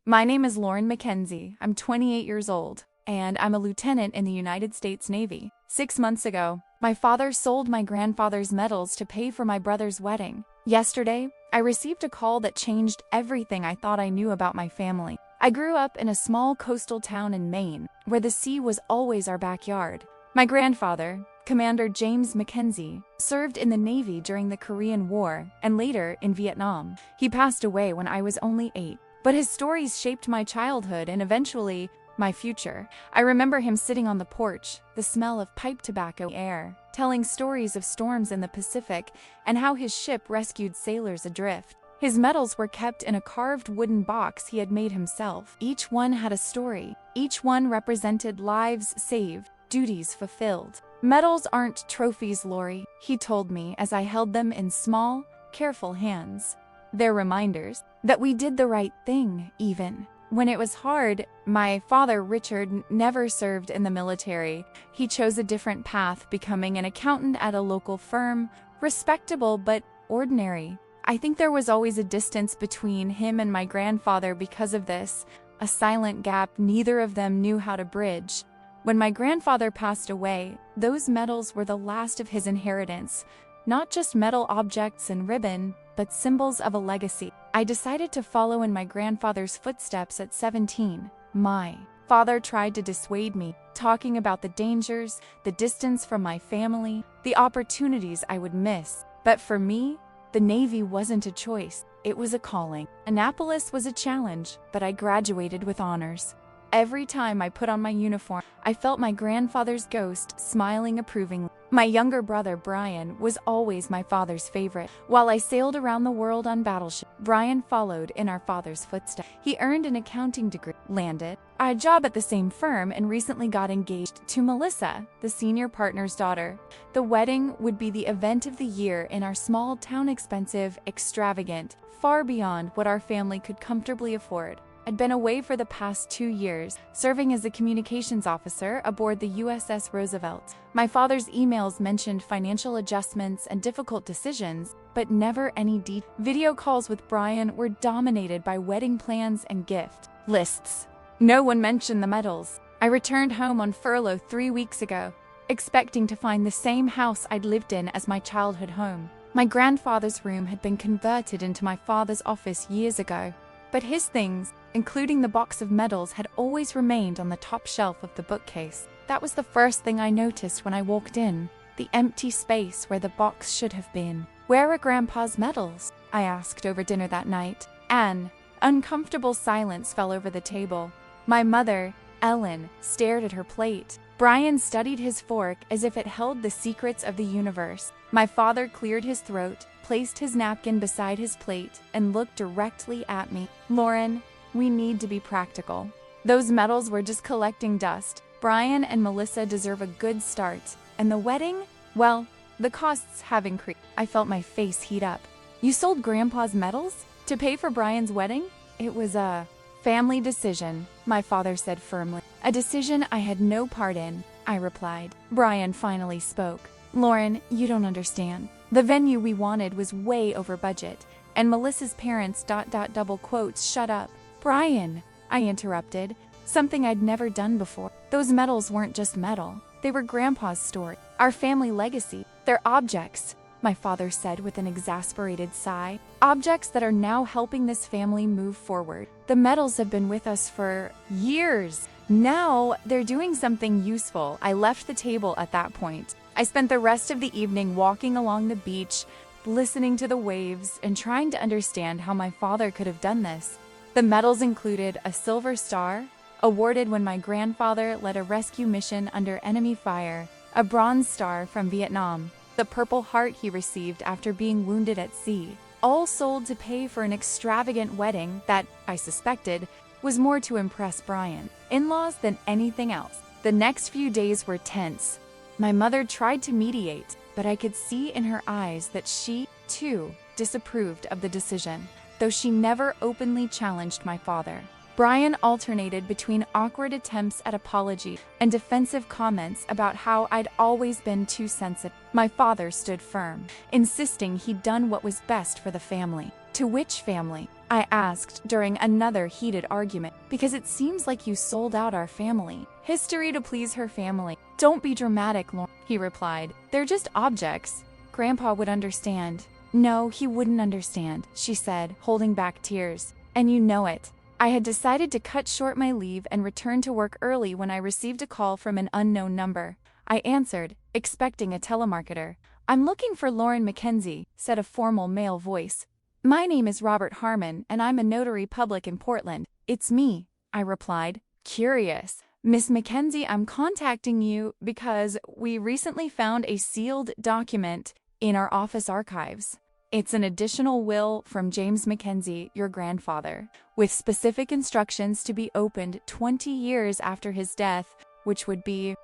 My name is Lauren Mackenzie. I'm 28 years old, and I'm a lieutenant in the United States Navy. 6 months ago, my father sold my grandfather's medals to pay for my brother's wedding. Yesterday, I received a call that changed everything I thought I knew about my family. I grew up in a small coastal town in Maine, where the sea was always our backyard. My grandfather, Commander James Mackenzie, served in the Navy during the Korean War and later in Vietnam. He passed away when I was only 8. But his stories shaped my childhood and eventually my future. I remember him sitting on the porch, the smell of pipe tobacco air, telling stories of storms in the Pacific and how his ship rescued sailors adrift. His medals were kept in a carved wooden box he had made himself. Each one had a story. Each one represented lives saved, duties fulfilled. Medals aren't trophies, Lori, he told me as I held them in small, careful hands. They're reminders that we did the right thing, even when it was hard. My father, Richard, never served in the military. He chose a different path, becoming an accountant at a local firm, respectable but ordinary. I think there was always a distance between him and my grandfather because of this, a silent gap neither of them knew how to bridge. When my grandfather passed away, those medals were the last of his inheritance, not just metal objects and ribbon, but symbols of a legacy. I decided to follow in my grandfather's footsteps at 17. My father tried to dissuade me, talking about the dangers, the distance from my family, the opportunities I would miss. But for me, the Navy wasn't a choice, it was a calling. Annapolis was a challenge, but I graduated with honors. Every time I put on my uniform, I felt my grandfather's ghost smiling approvingly. My younger brother, Brian, was always my father's favorite. While I sailed around the world on battleships, Brian followed in our father's footsteps. He earned an accounting degree, landed a job at the same firm, and recently got engaged to Melissa, the senior partner's daughter. The wedding would be the event of the year in our small town, expensive, extravagant, far beyond what our family could comfortably afford. I'd been away for the past 2 years, serving as a communications officer aboard the USS Roosevelt. My father's emails mentioned financial adjustments and difficult decisions, but never any details. Video calls with Brian were dominated by wedding plans and gift lists. No one mentioned the medals. I returned home on furlough 3 weeks ago, expecting to find the same house I'd lived in as my childhood home. My grandfather's room had been converted into my father's office years ago, but his things, including the box of medals, had always remained on the top shelf of the bookcase. That was the first thing I noticed when I walked in, the empty space where the box should have been. "Where are Grandpa's medals?" I asked over dinner that night. An uncomfortable silence fell over the table. My mother, Ellen, stared at her plate. Brian studied his fork as if it held the secrets of the universe. My father cleared his throat, placed his napkin beside his plate, and looked directly at me. "Lauren, we need to be practical. Those medals were just collecting dust. Brian and Melissa deserve a good start. And the wedding? Well, the costs have increased." I felt my face heat up. "You sold Grandpa's medals to pay for Brian's wedding?" "It was a family decision," my father said firmly. "A decision I had no part in," I replied. Brian finally spoke. "Lauren, you don't understand. The venue we wanted was way over budget, and Melissa's parents ... double quotes, shut up." "Brian," I interrupted, something I'd never done before. "Those medals weren't just metal. They were Grandpa's story, our family legacy. They're objects," my father said with an exasperated sigh. "Objects that are now helping this family move forward. The medals have been with us for years. Now they're doing something useful." I left the table at that point. I spent the rest of the evening walking along the beach, listening to the waves, and trying to understand how my father could have done this. The medals included a Silver Star, awarded when my grandfather led a rescue mission under enemy fire, a Bronze Star from Vietnam, the Purple Heart he received after being wounded at sea, all sold to pay for an extravagant wedding that, I suspected, was more to impress Brian in-laws than anything else. The next few days were tense. My mother tried to mediate, but I could see in her eyes that she, too, disapproved of the decision, though she never openly challenged my father. Brian alternated between awkward attempts at apology and defensive comments about how I'd always been too sensitive. My father stood firm, insisting he'd done what was best for the family. "To which family?" I asked during another heated argument. Because it seems like you sold out our family. History to please her family. Don't be dramatic, Lauren, he replied. They're just objects. Grandpa would understand. No, he wouldn't understand, she said, holding back tears. And you know it. I had decided to cut short my leave and return to work early when I received a call from an unknown number. I answered, expecting a telemarketer. I'm looking for Lauren Mackenzie, said a formal male voice. My name is Robert Harmon, and I'm a notary public in Portland. It's me, I replied. Curious. Miss Mackenzie, I'm contacting you because we recently found a sealed document in our office archives. It's an additional will from James Mackenzie, your grandfather, with specific instructions to be opened 20 years after his death, which would be ...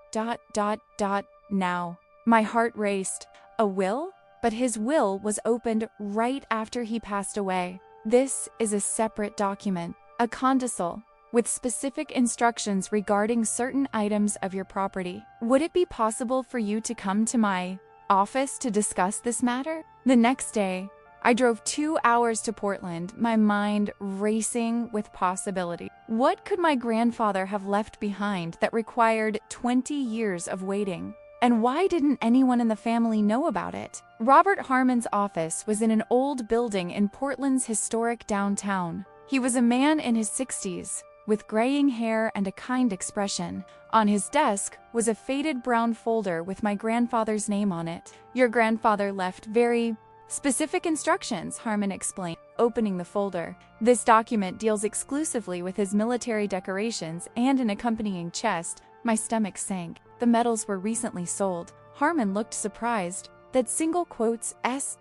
now. My heart raced. A will? But his will was opened right after he passed away. This is a separate document, a codicil, with specific instructions regarding certain items of your property. Would it be possible for you to come to my office to discuss this matter? The next day, I drove 2 hours to Portland, my mind racing with possibility. What could my grandfather have left behind that required 20 years of waiting? And why didn't anyone in the family know about it? Robert Harmon's office was in an old building in Portland's historic downtown. He was a man in his 60s, with graying hair and a kind expression. On his desk was a faded brown folder with my grandfather's name on it. Your grandfather left very specific instructions, Harmon explained, opening the folder. This document deals exclusively with his military decorations and an accompanying chest. My stomach sank. The medals were recently sold. Harmon looked surprised. That single quotes S...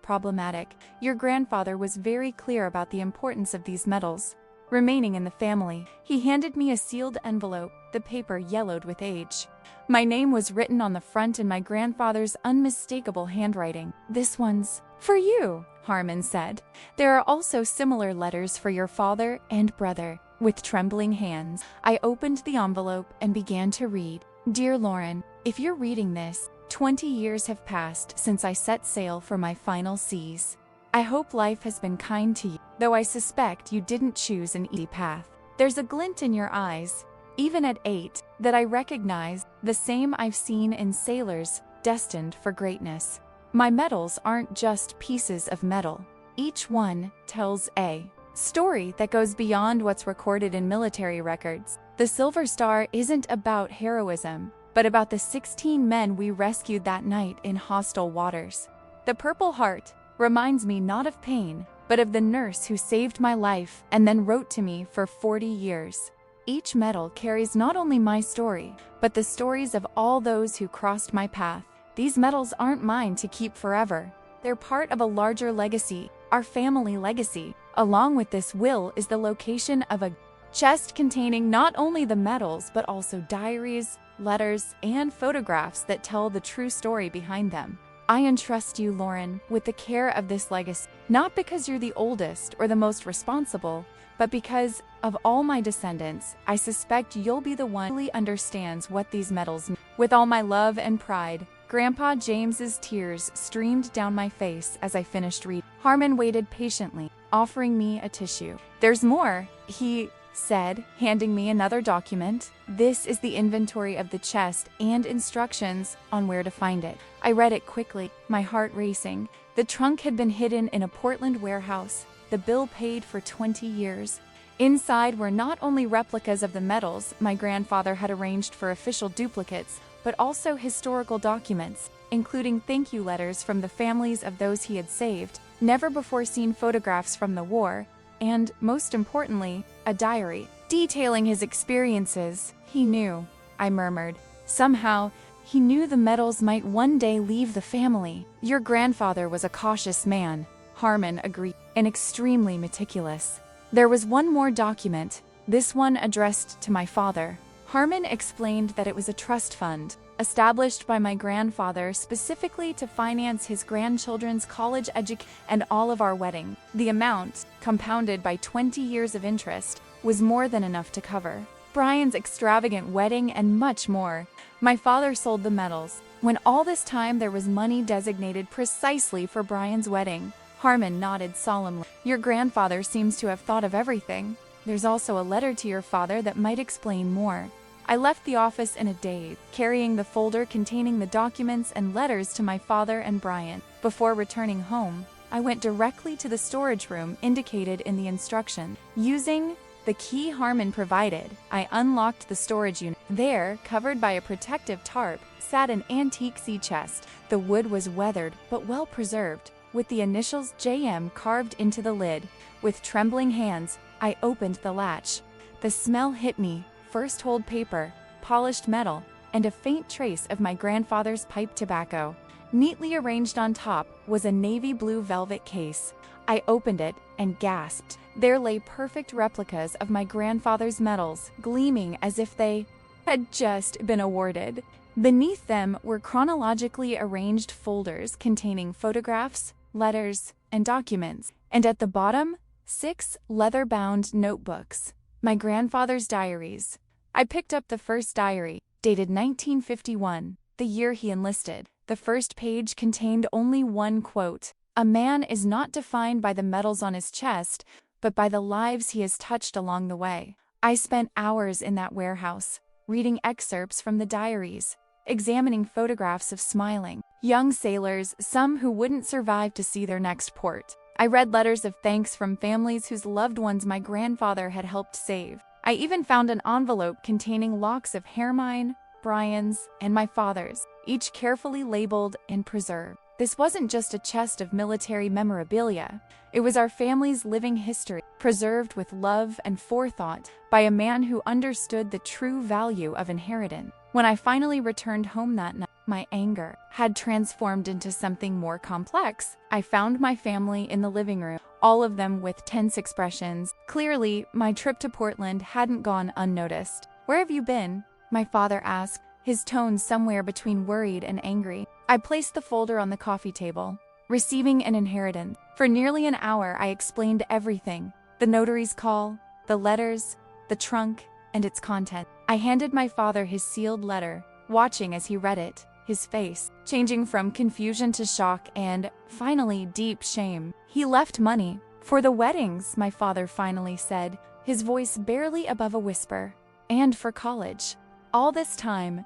problematic. Your grandfather was very clear about the importance of these medals remaining in the family. He handed me a sealed envelope, the paper yellowed with age. My name was written on the front in my grandfather's unmistakable handwriting. This one's for you, Harmon said. There are also similar letters for your father and brother. With trembling hands, I opened the envelope and began to read. Dear Lauren, if you're reading this, 20 years have passed since I set sail for my final seas. I hope life has been kind to you, though I suspect you didn't choose an easy path. There's a glint in your eyes, even at 8, that I recognize, the same I've seen in sailors destined for greatness. My medals aren't just pieces of metal. Each one tells a story that goes beyond what's recorded in military records. The Silver Star isn't about heroism, but about the 16 men we rescued that night in hostile waters. The Purple Heart reminds me not of pain, but of the nurse who saved my life and then wrote to me for 40 years. Each medal carries not only my story, but the stories of all those who crossed my path. These medals aren't mine to keep forever. They're part of a larger legacy, our family legacy. Along with this will is the location of a chest containing not only the medals, but also diaries, letters, and photographs that tell the true story behind them. I entrust you, Lauren, with the care of this legacy, not because you're the oldest or the most responsible, but because of all my descendants, I suspect you'll be the one who really understands what these medals mean. With all my love and pride, Grandpa James's tears streamed down my face as I finished reading. Harmon waited patiently, offering me a tissue. There's more, he said, handing me another document. This is the inventory of the chest and instructions on where to find it. I read it quickly, my heart racing. The trunk had been hidden in a Portland warehouse, the bill paid for 20 years. Inside were not only replicas of the medals my grandfather had arranged for official duplicates, but also historical documents, including thank you letters from the families of those he had saved, never before seen photographs from the war, and, most importantly, a diary detailing his experiences. He knew, I murmured. Somehow, he knew the medals might one day leave the family. Your grandfather was a cautious man, Harmon agreed, and extremely meticulous. There was one more document, this one addressed to my father. Harmon explained that it was a trust fund, established by my grandfather specifically to finance his grandchildren's college education and all of our wedding. The amount, compounded by 20 years of interest, was more than enough to cover Brian's extravagant wedding and much more. My father sold the medals, when all this time there was money designated precisely for Brian's wedding. Harmon nodded solemnly. Your grandfather seems to have thought of everything. There's also a letter to your father that might explain more. I left the office in a daze, carrying the folder containing the documents and letters to my father and Brian. Before returning home, I went directly to the storage room indicated in the instructions. Using the key Harmon provided, I unlocked the storage unit. There, covered by a protective tarp, sat an antique sea chest. The wood was weathered but well preserved, with the initials JM carved into the lid. With trembling hands, I opened the latch. The smell hit me. First old paper, polished metal, and a faint trace of my grandfather's pipe tobacco. Neatly arranged on top was a navy blue velvet case. I opened it and gasped. There lay perfect replicas of my grandfather's medals, gleaming as if they had just been awarded. Beneath them were chronologically arranged folders containing photographs, letters, and documents, and at the bottom, 6 leather-bound notebooks, my grandfather's diaries. I picked up the first diary, dated 1951, the year he enlisted. The first page contained only one quote: "A man is not defined by the medals on his chest, but by the lives he has touched along the way." I spent hours in that warehouse, reading excerpts from the diaries, examining photographs of smiling young sailors, some who wouldn't survive to see their next port. I read letters of thanks from families whose loved ones my grandfather had helped save. I even found an envelope containing locks of hair, mine, Brian's, and my father's, each carefully labeled and preserved. This wasn't just a chest of military memorabilia. It was our family's living history, preserved with love and forethought by a man who understood the true value of inheritance. When I finally returned home that night, my anger had transformed into something more complex. I found my family in the living room, all of them with tense expressions. Clearly, my trip to Portland hadn't gone unnoticed. "Where have you been?" my father asked, his tone somewhere between worried and angry. I placed the folder on the coffee table. "Receiving an inheritance." For nearly an hour, I explained everything: the notary's call, the letters, the trunk, and its content. I handed my father his sealed letter, watching as he read it, his face changing from confusion to shock and, finally, deep shame. "He left money for the weddings," my father finally said, his voice barely above a whisper, "and for college." All this time,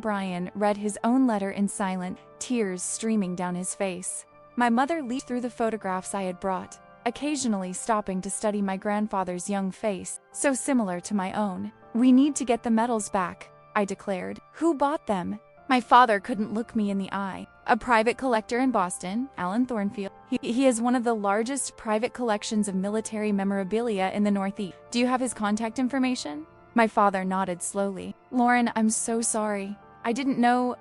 Brian read his own letter in silence, tears streaming down his face. My mother leafed through the photographs I had brought, occasionally stopping to study my grandfather's young face, so similar to my own. "We need to get the medals back," I declared. "Who bought them?" My father couldn't look me in the eye. "A private collector in Boston, Alan Thornfield. He has one of the largest private collections of military memorabilia in the Northeast. Do you have his contact information?" My father nodded slowly. "Lauren, I'm so sorry. I didn't know...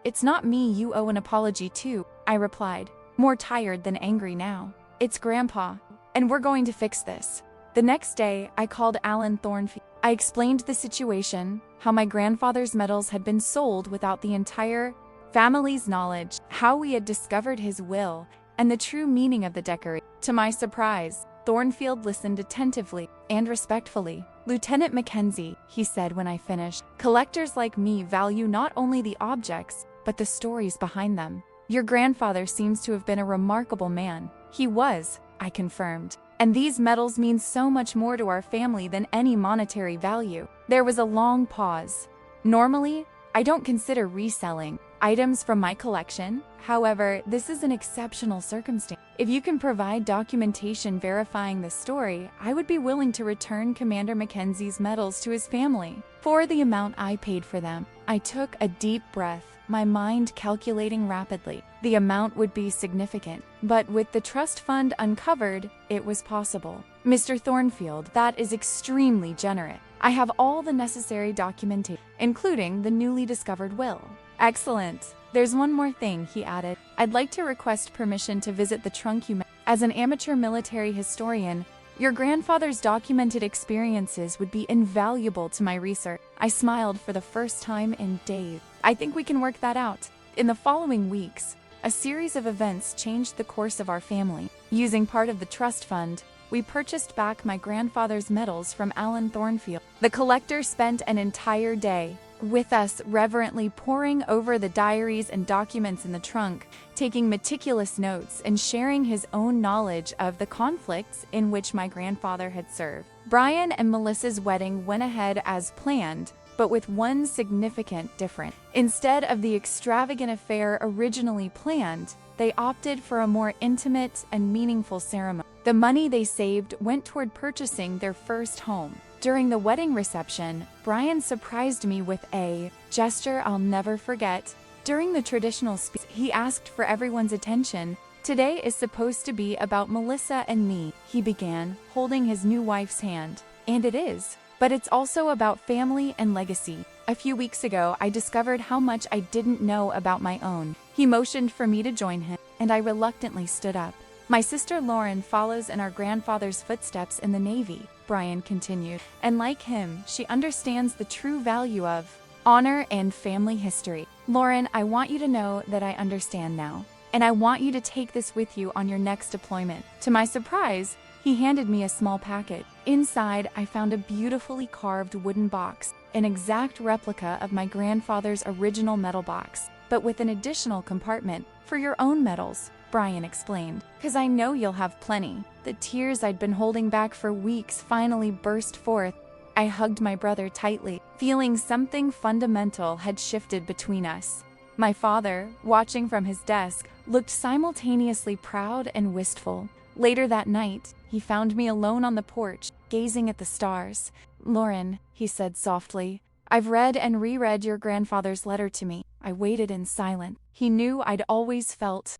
It's not me you owe an apology to," I replied, more tired than angry now. "It's Grandpa, and we're going to fix this." The next day, I called Alan Thornfield. I explained the situation, how my grandfather's medals had been sold without the entire family's knowledge, how we had discovered his will, and the true meaning of the decoration. To my surprise, Thornfield listened attentively and respectfully. "Lieutenant Mackenzie," he said when I finished, "collectors like me value not only the objects, but the stories behind them. Your grandfather seems to have been a remarkable man." "He was," I confirmed. "And these medals mean so much more to our family than any monetary value." There was a long pause. Normally, I don't consider reselling items from my collection. However, this is an exceptional circumstance. If you can provide documentation verifying the story, I would be willing to return Commander Mackenzie's medals to his family for the amount I paid for them. I took a deep breath, my mind calculating rapidly. The amount would be significant, but with the trust fund uncovered, it was possible. "Mr. Thornfield, that is extremely generous. I have all the necessary documentation, including the newly discovered will." "Excellent. There's one more thing," he added. "I'd like to request permission to visit the trunk you met. As an amateur military historian, your grandfather's documented experiences would be invaluable to my research." I smiled for the first time in days. "I think we can work that out." In the following weeks, a series of events changed the course of our family. Using part of the trust fund, we purchased back my grandfather's medals from Alan Thornfield. The collector spent an entire day with us, reverently poring over the diaries and documents in the trunk, taking meticulous notes and sharing his own knowledge of the conflicts in which my grandfather had served. Brian and Melissa's wedding went ahead as planned, but with one significant difference. Instead of the extravagant affair originally planned, they opted for a more intimate and meaningful ceremony. The money they saved went toward purchasing their first home. During the wedding reception, Brian surprised me with a gesture I'll never forget. During the traditional speech, he asked for everyone's attention. "Today is supposed to be about Melissa and me," he began, holding his new wife's hand. "And it is. But it's also about family and legacy. A few weeks ago, I discovered how much I didn't know about my own." He motioned for me to join him, and I reluctantly stood up. "My sister Lauren follows in our grandfather's footsteps in the Navy," Brian continued, "and like him, she understands the true value of honor and family history. Lauren, I want you to know that I understand now, and I want you to take this with you on your next deployment." To my surprise, he handed me a small packet. Inside, I found a beautifully carved wooden box, an exact replica of my grandfather's original metal box, but with an additional compartment for your own medals, Brian explained. "'Cause I know you'll have plenty." The tears I'd been holding back for weeks finally burst forth. I hugged my brother tightly, feeling something fundamental had shifted between us. My father, watching from his desk, looked simultaneously proud and wistful. Later that night, he found me alone on the porch, gazing at the stars. "Lauren," he said softly, "I've read and reread your grandfather's letter to me." I waited in silence. He knew I'd always felt ...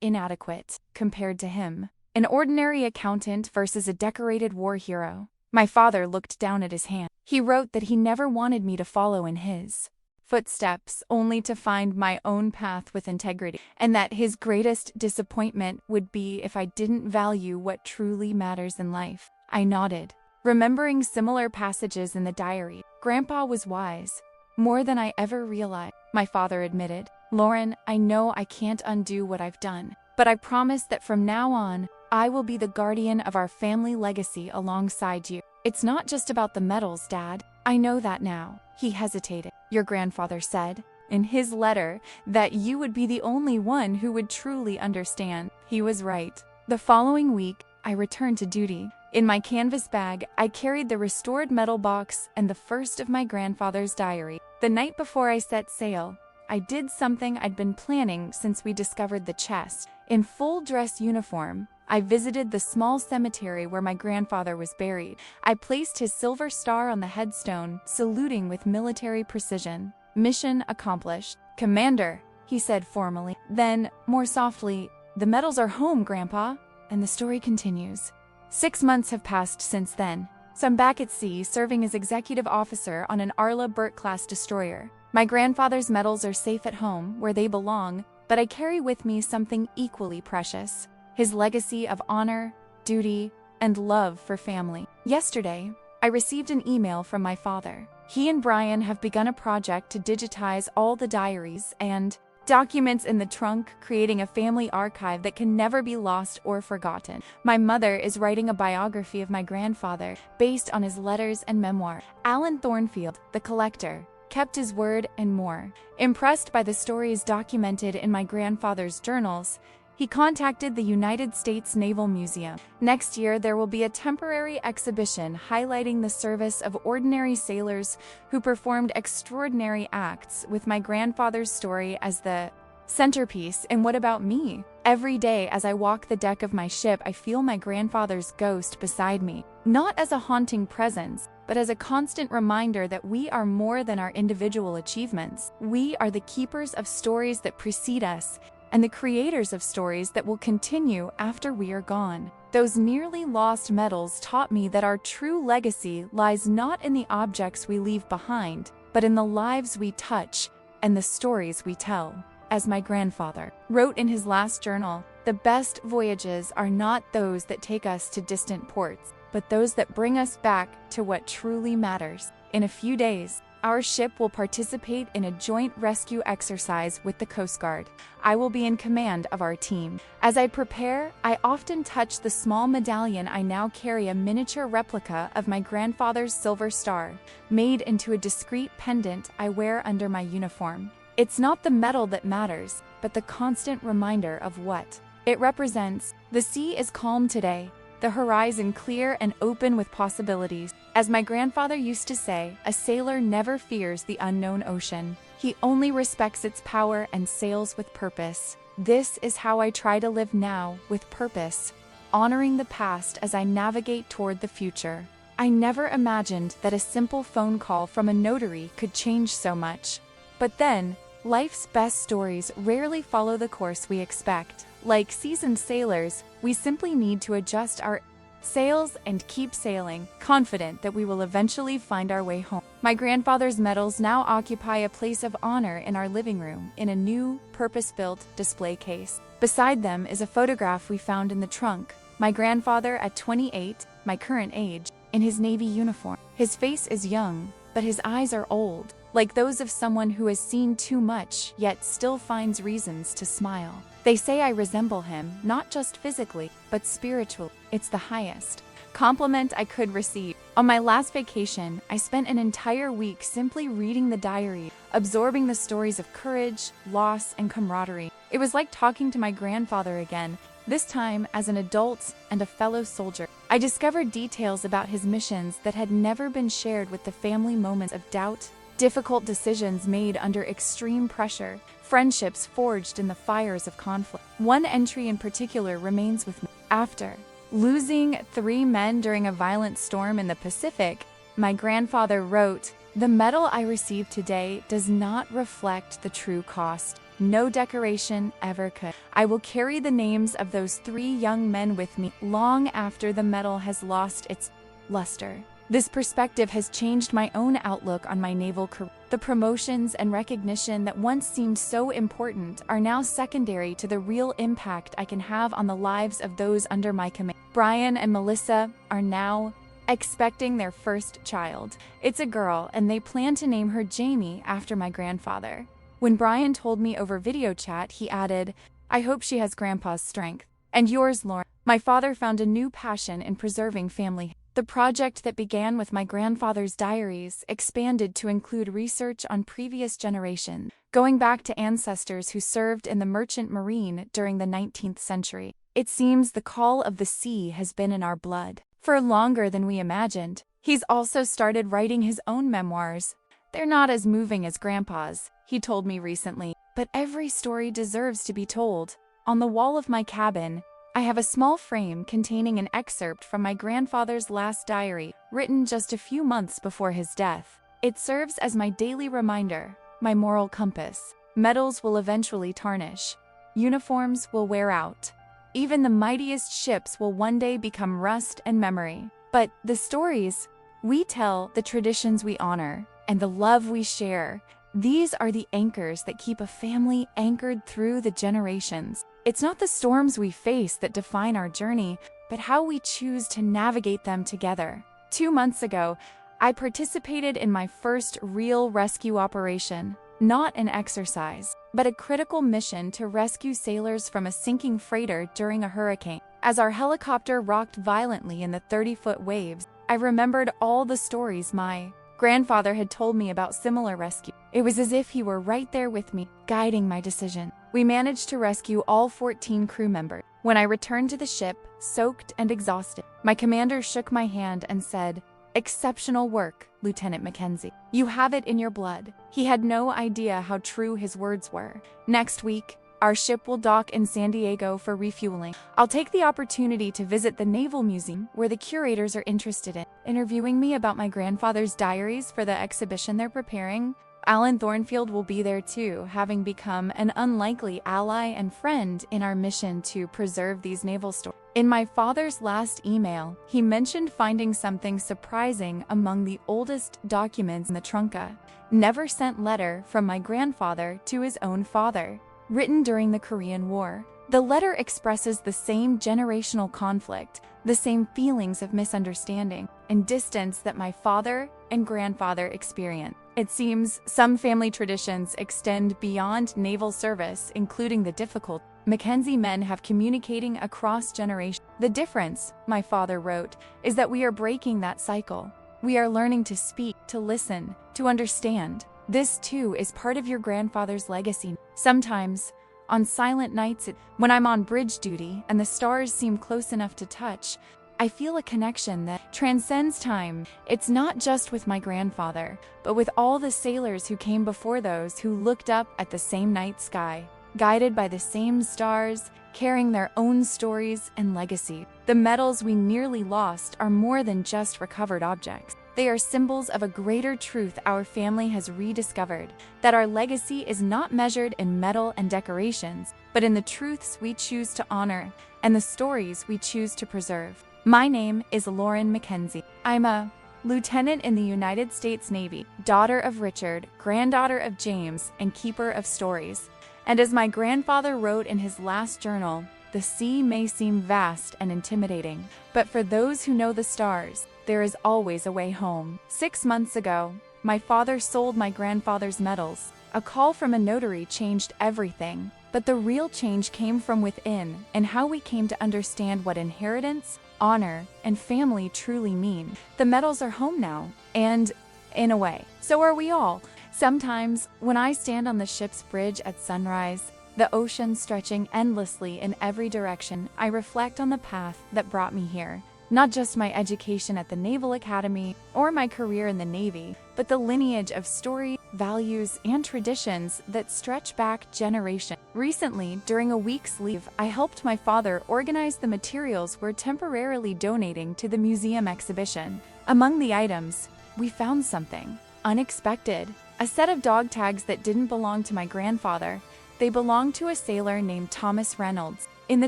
inadequate compared to him. An ordinary accountant versus a decorated war hero. My father looked down at his hand. He wrote that he never wanted me to follow in his footsteps, only to find my own path with integrity, and that his greatest disappointment would be if I didn't value what truly matters in life. I nodded, remembering similar passages in the diary. Grandpa was wise, more than I ever realized, my father admitted. "Lauren, I know I can't undo what I've done, but I promise that from now on, I will be the guardian of our family legacy alongside you." "It's not just about the medals, Dad. I know that now." He hesitated. "Your grandfather said, in his letter, that you would be the only one who would truly understand." He was right. The following week, I returned to duty. In my canvas bag, I carried the restored metal box and the first of my grandfather's diary. The night before I set sail, I did something I'd been planning since we discovered the chest. In full dress uniform, I visited the small cemetery where my grandfather was buried. I placed his silver star on the headstone, saluting with military precision. "Mission accomplished, Commander," he said formally. Then, more softly, "The medals are home, Grandpa." And the story continues. 6 months have passed since then, so I'm back at sea serving as executive officer on an Arla Burt-class destroyer. My grandfather's medals are safe at home, where they belong, but I carry with me something equally precious: his legacy of honor, duty, and love for family. Yesterday, I received an email from my father. He and Brian have begun a project to digitize all the diaries and documents in the trunk, creating a family archive that can never be lost or forgotten. My mother is writing a biography of my grandfather based on his letters and memoir. Alan Thornfield, the collector, kept his word and more. Impressed by the stories documented in my grandfather's journals, he contacted the United States Naval Museum. Next year, there will be a temporary exhibition highlighting the service of ordinary sailors who performed extraordinary acts, with my grandfather's story as the centerpiece. And what about me? Every day as I walk the deck of my ship, I feel my grandfather's ghost beside me, not as a haunting presence, but as a constant reminder that we are more than our individual achievements. We are the keepers of stories that precede us, and the creators of stories that will continue after we are gone. Those nearly lost medals taught me that our true legacy lies not in the objects we leave behind, but in the lives we touch and the stories we tell. As my grandfather wrote in his last journal, "The best voyages are not those that take us to distant ports, but those that bring us back to what truly matters." In a few days, our ship will participate in a joint rescue exercise with the Coast Guard. I will be in command of our team. As I prepare, I often touch the small medallion I now carry, a miniature replica of my grandfather's silver star, made into a discreet pendant I wear under my uniform. It's not the medal that matters, but the constant reminder of what it represents. The sea is calm today, the horizon clear and open with possibilities. As my grandfather used to say, a sailor never fears the unknown ocean. He only respects its power and sails with purpose. This is how I try to live now, with purpose, honoring the past as I navigate toward the future. I never imagined that a simple phone call from a notary could change so much. But then, life's best stories rarely follow the course we expect. Like seasoned sailors, we simply need to adjust our sails and keep sailing, confident that we will eventually find our way home. My grandfather's medals now occupy a place of honor in our living room in a new, purpose-built display case. Beside them is a photograph we found in the trunk. My grandfather at 28, my current age, in his Navy uniform. His face is young, but his eyes are old, like those of someone who has seen too much yet still finds reasons to smile. They say I resemble him, not just physically, but spiritually. It's the highest compliment I could receive. On my last vacation, I spent an entire week simply reading the diary, absorbing the stories of courage, loss, and camaraderie. It was like talking to my grandfather again, this time as an adult and a fellow soldier. I discovered details about his missions that had never been shared with the family, moments of doubt, difficult decisions made under extreme pressure, friendships forged in the fires of conflict. One entry in particular remains with me. After losing 3 men during a violent storm in the Pacific, my grandfather wrote, "The medal I received today does not reflect the true cost. No decoration ever could. I will carry the names of those 3 young men with me long after the medal has lost its luster." This perspective has changed my own outlook on my naval career. The promotions and recognition that once seemed so important are now secondary to the real impact I can have on the lives of those under my command. Brian and Melissa are now expecting their first child. It's a girl, and they plan to name her Jamie after my grandfather. When Brian told me over video chat, he added, "I hope she has Grandpa's strength. And yours, Lauren." My father found a new passion in preserving family. The project that began with my grandfather's diaries expanded to include research on previous generations, going back to ancestors who served in the merchant marine during the 19th century. It seems the call of the sea has been in our blood for longer than we imagined. He's also started writing his own memoirs. They're not as moving as Grandpa's, he told me recently, but every story deserves to be told. On the wall of my cabin, I have a small frame containing an excerpt from my grandfather's last diary, written just a few months before his death. It serves as my daily reminder, my moral compass. Medals will eventually tarnish. Uniforms will wear out. Even the mightiest ships will one day become rust and memory. But the stories we tell, the traditions we honor, and the love we share, these are the anchors that keep a family anchored through the generations. It's not the storms we face that define our journey, but how we choose to navigate them together. 2 months ago, I participated in my first real rescue operation, not an exercise, but a critical mission to rescue sailors from a sinking freighter during a hurricane. As our helicopter rocked violently in the 30-foot waves, I remembered all the stories my grandfather had told me about similar rescue. It was as if he were right there with me, guiding my decision. We managed to rescue all 14 crew members. When I returned to the ship, soaked and exhausted, my commander shook my hand and said, "Exceptional work, Lieutenant Mackenzie. You have it in your blood." He had no idea how true his words were. Next week, our ship will dock in San Diego for refueling. I'll take the opportunity to visit the Naval Museum, where the curators are interested in interviewing me about my grandfather's diaries for the exhibition they're preparing. Alan Thornfield will be there too, having become an unlikely ally and friend in our mission to preserve these naval stories. In my father's last email, he mentioned finding something surprising among the oldest documents in the trunca. Never sent letter from my grandfather to his own father, written during the Korean War. The letter expresses the same generational conflict, the same feelings of misunderstanding and distance that my father and grandfather experienced. It seems some family traditions extend beyond naval service, including the difficult Mackenzie men have communicating across generations. The difference, my father wrote, is that we are breaking that cycle. We are learning to speak, to listen, to understand. This too is part of your grandfather's legacy. Sometimes, on silent nights, when I'm on bridge duty and the stars seem close enough to touch, I feel a connection that transcends time. It's not just with my grandfather, but with all the sailors who came before those who looked up at the same night sky, guided by the same stars, carrying their own stories and legacy. The medals we nearly lost are more than just recovered objects. They are symbols of a greater truth our family has rediscovered, that our legacy is not measured in metal and decorations, but in the truths we choose to honor and the stories we choose to preserve. My name is Lauren Mackenzie. I'm a lieutenant in the United States Navy, daughter of Richard, granddaughter of James, and keeper of stories. And as my grandfather wrote in his last journal, the sea may seem vast and intimidating, but for those who know the stars, there is always a way home. 6 months ago, my father sold my grandfather's medals. A call from a notary changed everything, but the real change came from within and how we came to understand what inheritance, honor, and family truly mean. The medals are home now, and in a way, so are we all. Sometimes, when I stand on the ship's bridge at sunrise, the ocean stretching endlessly in every direction, I reflect on the path that brought me here. Not just my education at the Naval Academy or my career in the Navy, but the lineage of story, values, and traditions that stretch back generations. Recently, during a week's leave, I helped my father organize the materials we're temporarily donating to the museum exhibition. Among the items, we found something unexpected. A set of dog tags that didn't belong to my grandfather. They belonged to a sailor named Thomas Reynolds. In the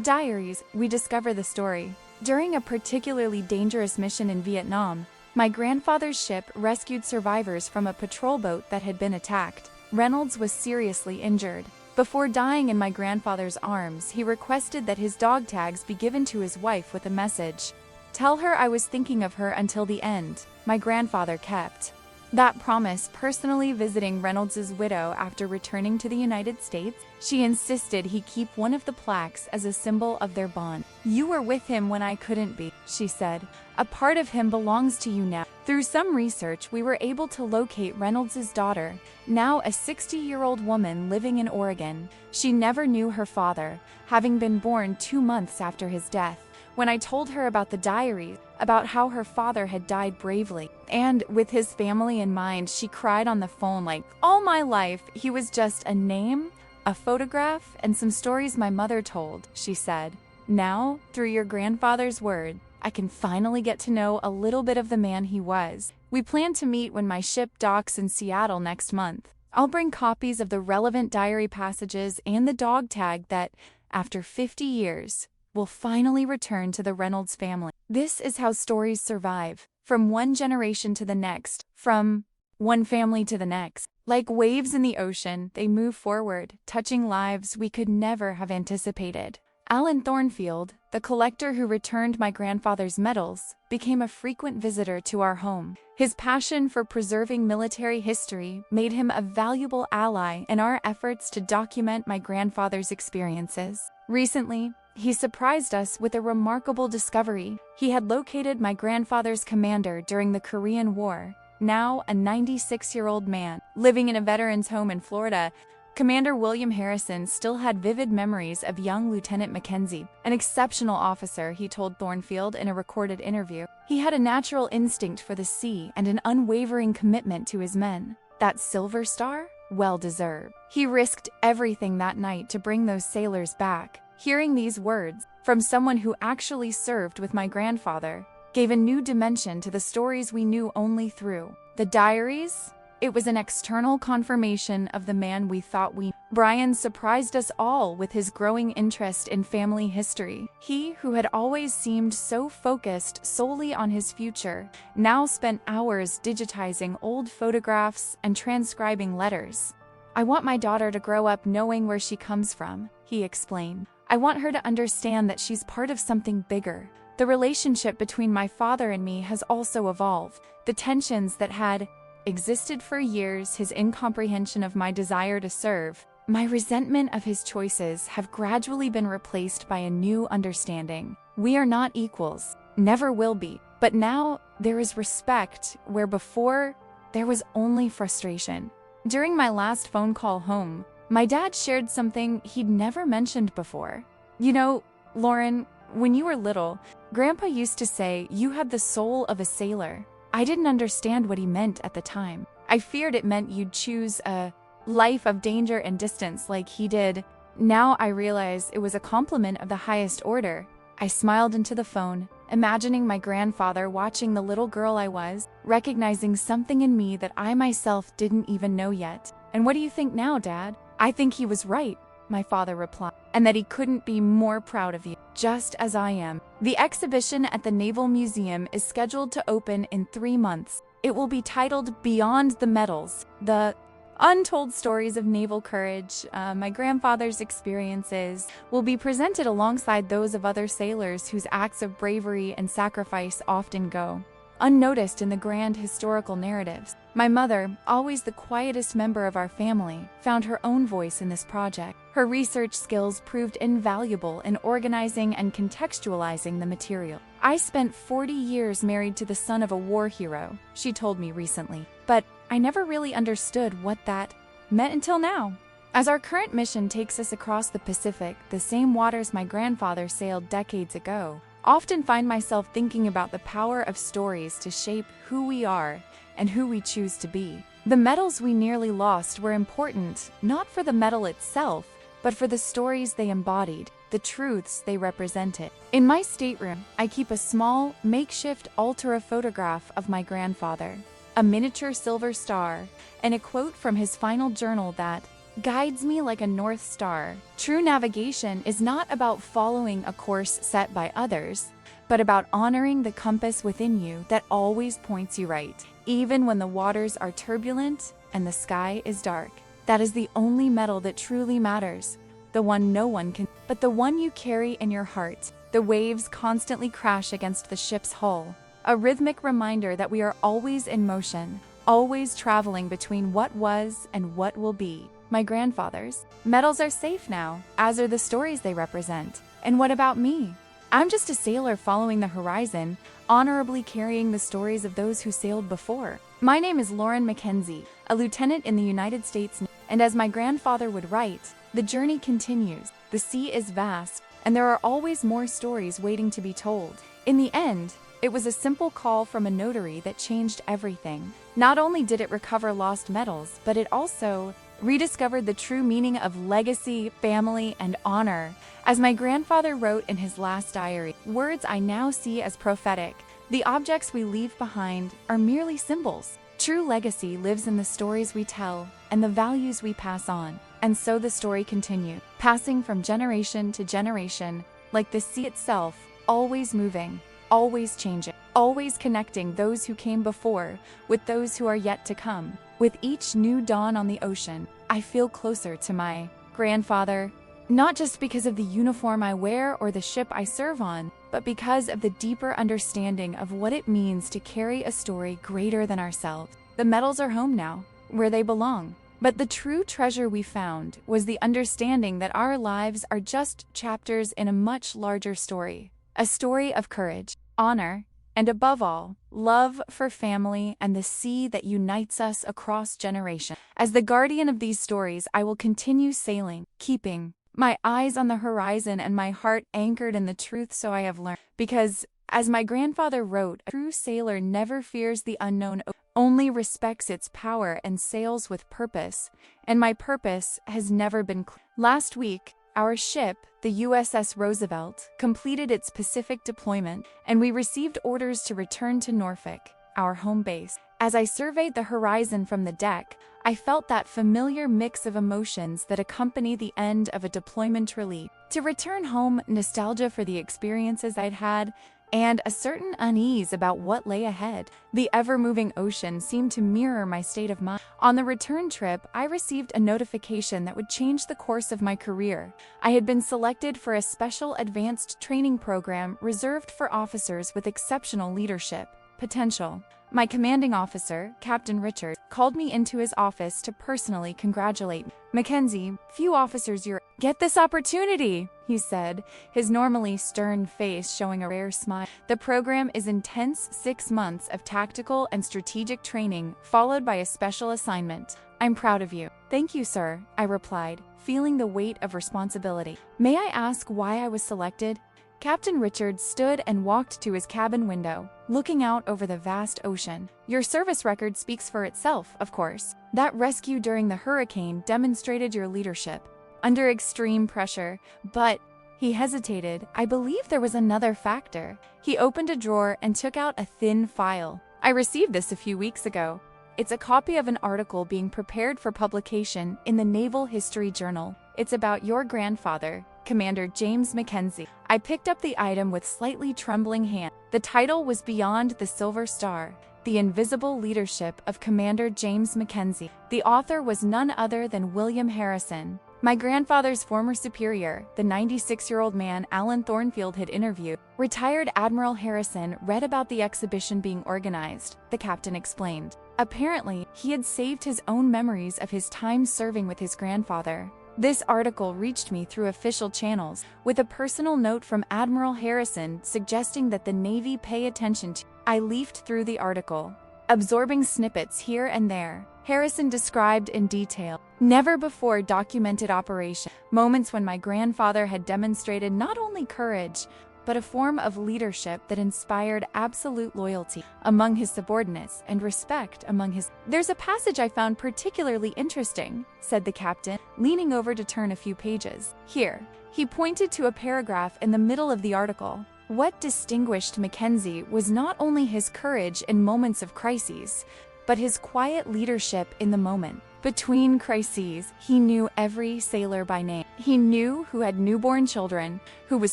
diaries, we discover the story. During a particularly dangerous mission in Vietnam, my grandfather's ship rescued survivors from a patrol boat that had been attacked. Reynolds was seriously injured. Before dying in my grandfather's arms, he requested that his dog tags be given to his wife with a message. "Tell her I was thinking of her until the end." My grandfather kept that promise, personally visiting Reynolds' widow after returning to the United States. She insisted he keep one of the plaques as a symbol of their bond. "You were with him when I couldn't be," she said. "A part of him belongs to you now." Through some research, we were able to locate Reynolds' daughter, now a 60-year-old woman living in Oregon. She never knew her father, having been born 2 months after his death. When I told her about the diary, about how her father had died bravely, and with his family in mind, she cried on the phone like, "All my life, he was just a name, a photograph, and some stories my mother told," she said. "Now, through your grandfather's word, I can finally get to know a little bit of the man he was." We plan to meet when my ship docks in Seattle next month. I'll bring copies of the relevant diary passages and the dog tag that, after 50 years, will finally return to the Reynolds family. This is how stories survive, from one generation to the next, from one family to the next. Like waves in the ocean, they move forward, touching lives we could never have anticipated. Alan Thornfield, the collector who returned my grandfather's medals, became a frequent visitor to our home. His passion for preserving military history made him a valuable ally in our efforts to document my grandfather's experiences. Recently, he surprised us with a remarkable discovery. He had located my grandfather's commander during the Korean War, now a 96-year-old man. Living in a veteran's home in Florida, Commander William Harrison still had vivid memories of young Lieutenant Mackenzie, an exceptional officer, he told Thornfield in a recorded interview. He had a natural instinct for the sea and an unwavering commitment to his men. That Silver Star? Well deserved. He risked everything that night to bring those sailors back. Hearing these words from someone who actually served with my grandfather gave a new dimension to the stories we knew only through the diaries. It was an external confirmation of the man we thought we knew. Brian surprised us all with his growing interest in family history. He, who had always seemed so focused solely on his future, now spent hours digitizing old photographs and transcribing letters. "I want my daughter to grow up knowing where she comes from," he explained. "I want her to understand that she's part of something bigger." The relationship between my father and me has also evolved. The tensions that had existed for years, his incomprehension of my desire to serve, my resentment of his choices have gradually been replaced by a new understanding. We are not equals, never will be, but now there is respect where before there was only frustration. During my last phone call home, my dad shared something he'd never mentioned before. You know, Lauren, when you were little, Grandpa used to say you had the soul of a sailor. I didn't understand what he meant at the time. I feared it meant you'd choose a life of danger and distance like he did. Now I realize it was a compliment of the highest order. I smiled into the phone, imagining my grandfather watching the little girl I was, recognizing something in me that I myself didn't even know yet. "And what do you think now, Dad?" "I think he was right," my father replied, "and that he couldn't be more proud of you, just as I am." The exhibition at the Naval Museum is scheduled to open in 3 months. It will be titled Beyond the Medals, the untold stories of naval courage, my grandfather's experiences, will be presented alongside those of other sailors whose acts of bravery and sacrifice often go unnoticed in the grand historical narratives. My mother, always the quietest member of our family, found her own voice in this project. Her research skills proved invaluable in organizing and contextualizing the material. "I spent 40 years married to the son of a war hero," she told me recently, "but I never really understood what that meant until now." As our current mission takes us across the Pacific, the same waters my grandfather sailed decades ago, often find myself thinking about the power of stories to shape who we are and who we choose to be. The medals we nearly lost were important, not for the medal itself, but for the stories they embodied, the truths they represented. In my stateroom, I keep a small, makeshift Ultra photograph of my grandfather, a miniature silver star, and a quote from his final journal that guides me like a North Star. True navigation is not about following a course set by others, but about honoring the compass within you that always points you right, even when the waters are turbulent and the sky is dark. That is the only medal that truly matters, the one no one can, but the one you carry in your heart. The waves constantly crash against the ship's hull, a rhythmic reminder that we are always in motion, always traveling between what was and what will be. My grandfather's medals are safe now, as are the stories they represent. And what about me? I'm just a sailor following the horizon, honorably carrying the stories of those who sailed before. My name is Lauren Mackenzie, a lieutenant in the United States, and as my grandfather would write, the journey continues. The sea is vast, and there are always more stories waiting to be told. In the end, it was a simple call from a notary that changed everything. Not only did it recover lost medals, but it also rediscovered the true meaning of legacy, family, and honor. As my grandfather wrote in his last diary, words I now see as prophetic. The objects we leave behind are merely symbols. True legacy lives in the stories we tell and the values we pass on. And so the story continued, passing from generation to generation, like the sea itself, always moving, always changing, always connecting those who came before with those who are yet to come. With each new dawn on the ocean, I feel closer to my grandfather, not just because of the uniform I wear or the ship I serve on, but because of the deeper understanding of what it means to carry a story greater than ourselves. The medals are home now, where they belong. But the true treasure we found was the understanding that our lives are just chapters in a much larger story. A story of courage, honor, and above all, love for family and the sea that unites us across generations. As the guardian of these stories, I will continue sailing, keeping my eyes on the horizon and my heart anchored in the truth so I have learned. Because, as my grandfather wrote, a true sailor never fears the unknown, only respects its power and sails with purpose. And my purpose has never been clear. Last week, our ship, the USS Roosevelt, completed its Pacific deployment, and we received orders to return to Norfolk, our home base. As I surveyed the horizon from the deck, I felt that familiar mix of emotions that accompany the end of a deployment relief. To return home, nostalgia for the experiences I'd had, and a certain unease about what lay ahead. The ever-moving ocean seemed to mirror my state of mind. On the return trip, I received a notification that would change the course of my career. I had been selected for a special advanced training program reserved for officers with exceptional leadership potential. My commanding officer, Captain Richard, called me into his office to personally congratulate me. Mackenzie, few officers get this opportunity, he said, his normally stern face showing a rare smile. The program is intense 6 months of tactical and strategic training, followed by a special assignment. I'm proud of you. Thank you, sir, I replied, feeling the weight of responsibility. May I ask why I was selected? Captain Richard stood and walked to his cabin window, looking out over the vast ocean. Your service record speaks for itself, of course. That rescue during the hurricane demonstrated your leadership under extreme pressure, but he hesitated. I believe there was another factor. He opened a drawer and took out a thin file. I received this a few weeks ago. It's a copy of an article being prepared for publication in the Naval History Journal. It's about your grandfather, Commander James Mackenzie. I picked up the item with slightly trembling hand. The title was Beyond the Silver Star, The Invisible Leadership of Commander James Mackenzie. The author was none other than William Harrison. My grandfather's former superior, the 96-year-old man Alan Thornfield had interviewed. Retired Admiral Harrison read about the exhibition being organized, the captain explained. Apparently, he had saved his own memories of his time serving with his grandfather. This article reached me through official channels, with a personal note from Admiral Harrison suggesting that the Navy pay attention to. I leafed through the article, absorbing snippets here and there. Harrison described in detail never before documented operation, moments when my grandfather had demonstrated not only courage, but a form of leadership that inspired absolute loyalty among his subordinates and respect among his. There's a passage I found particularly interesting, said the captain, leaning over to turn a few pages. Here, he pointed to a paragraph in the middle of the article. What distinguished Mackenzie was not only his courage in moments of crises, but his quiet leadership in the moment. Between crises, he knew every sailor by name. He knew who had newborn children, who was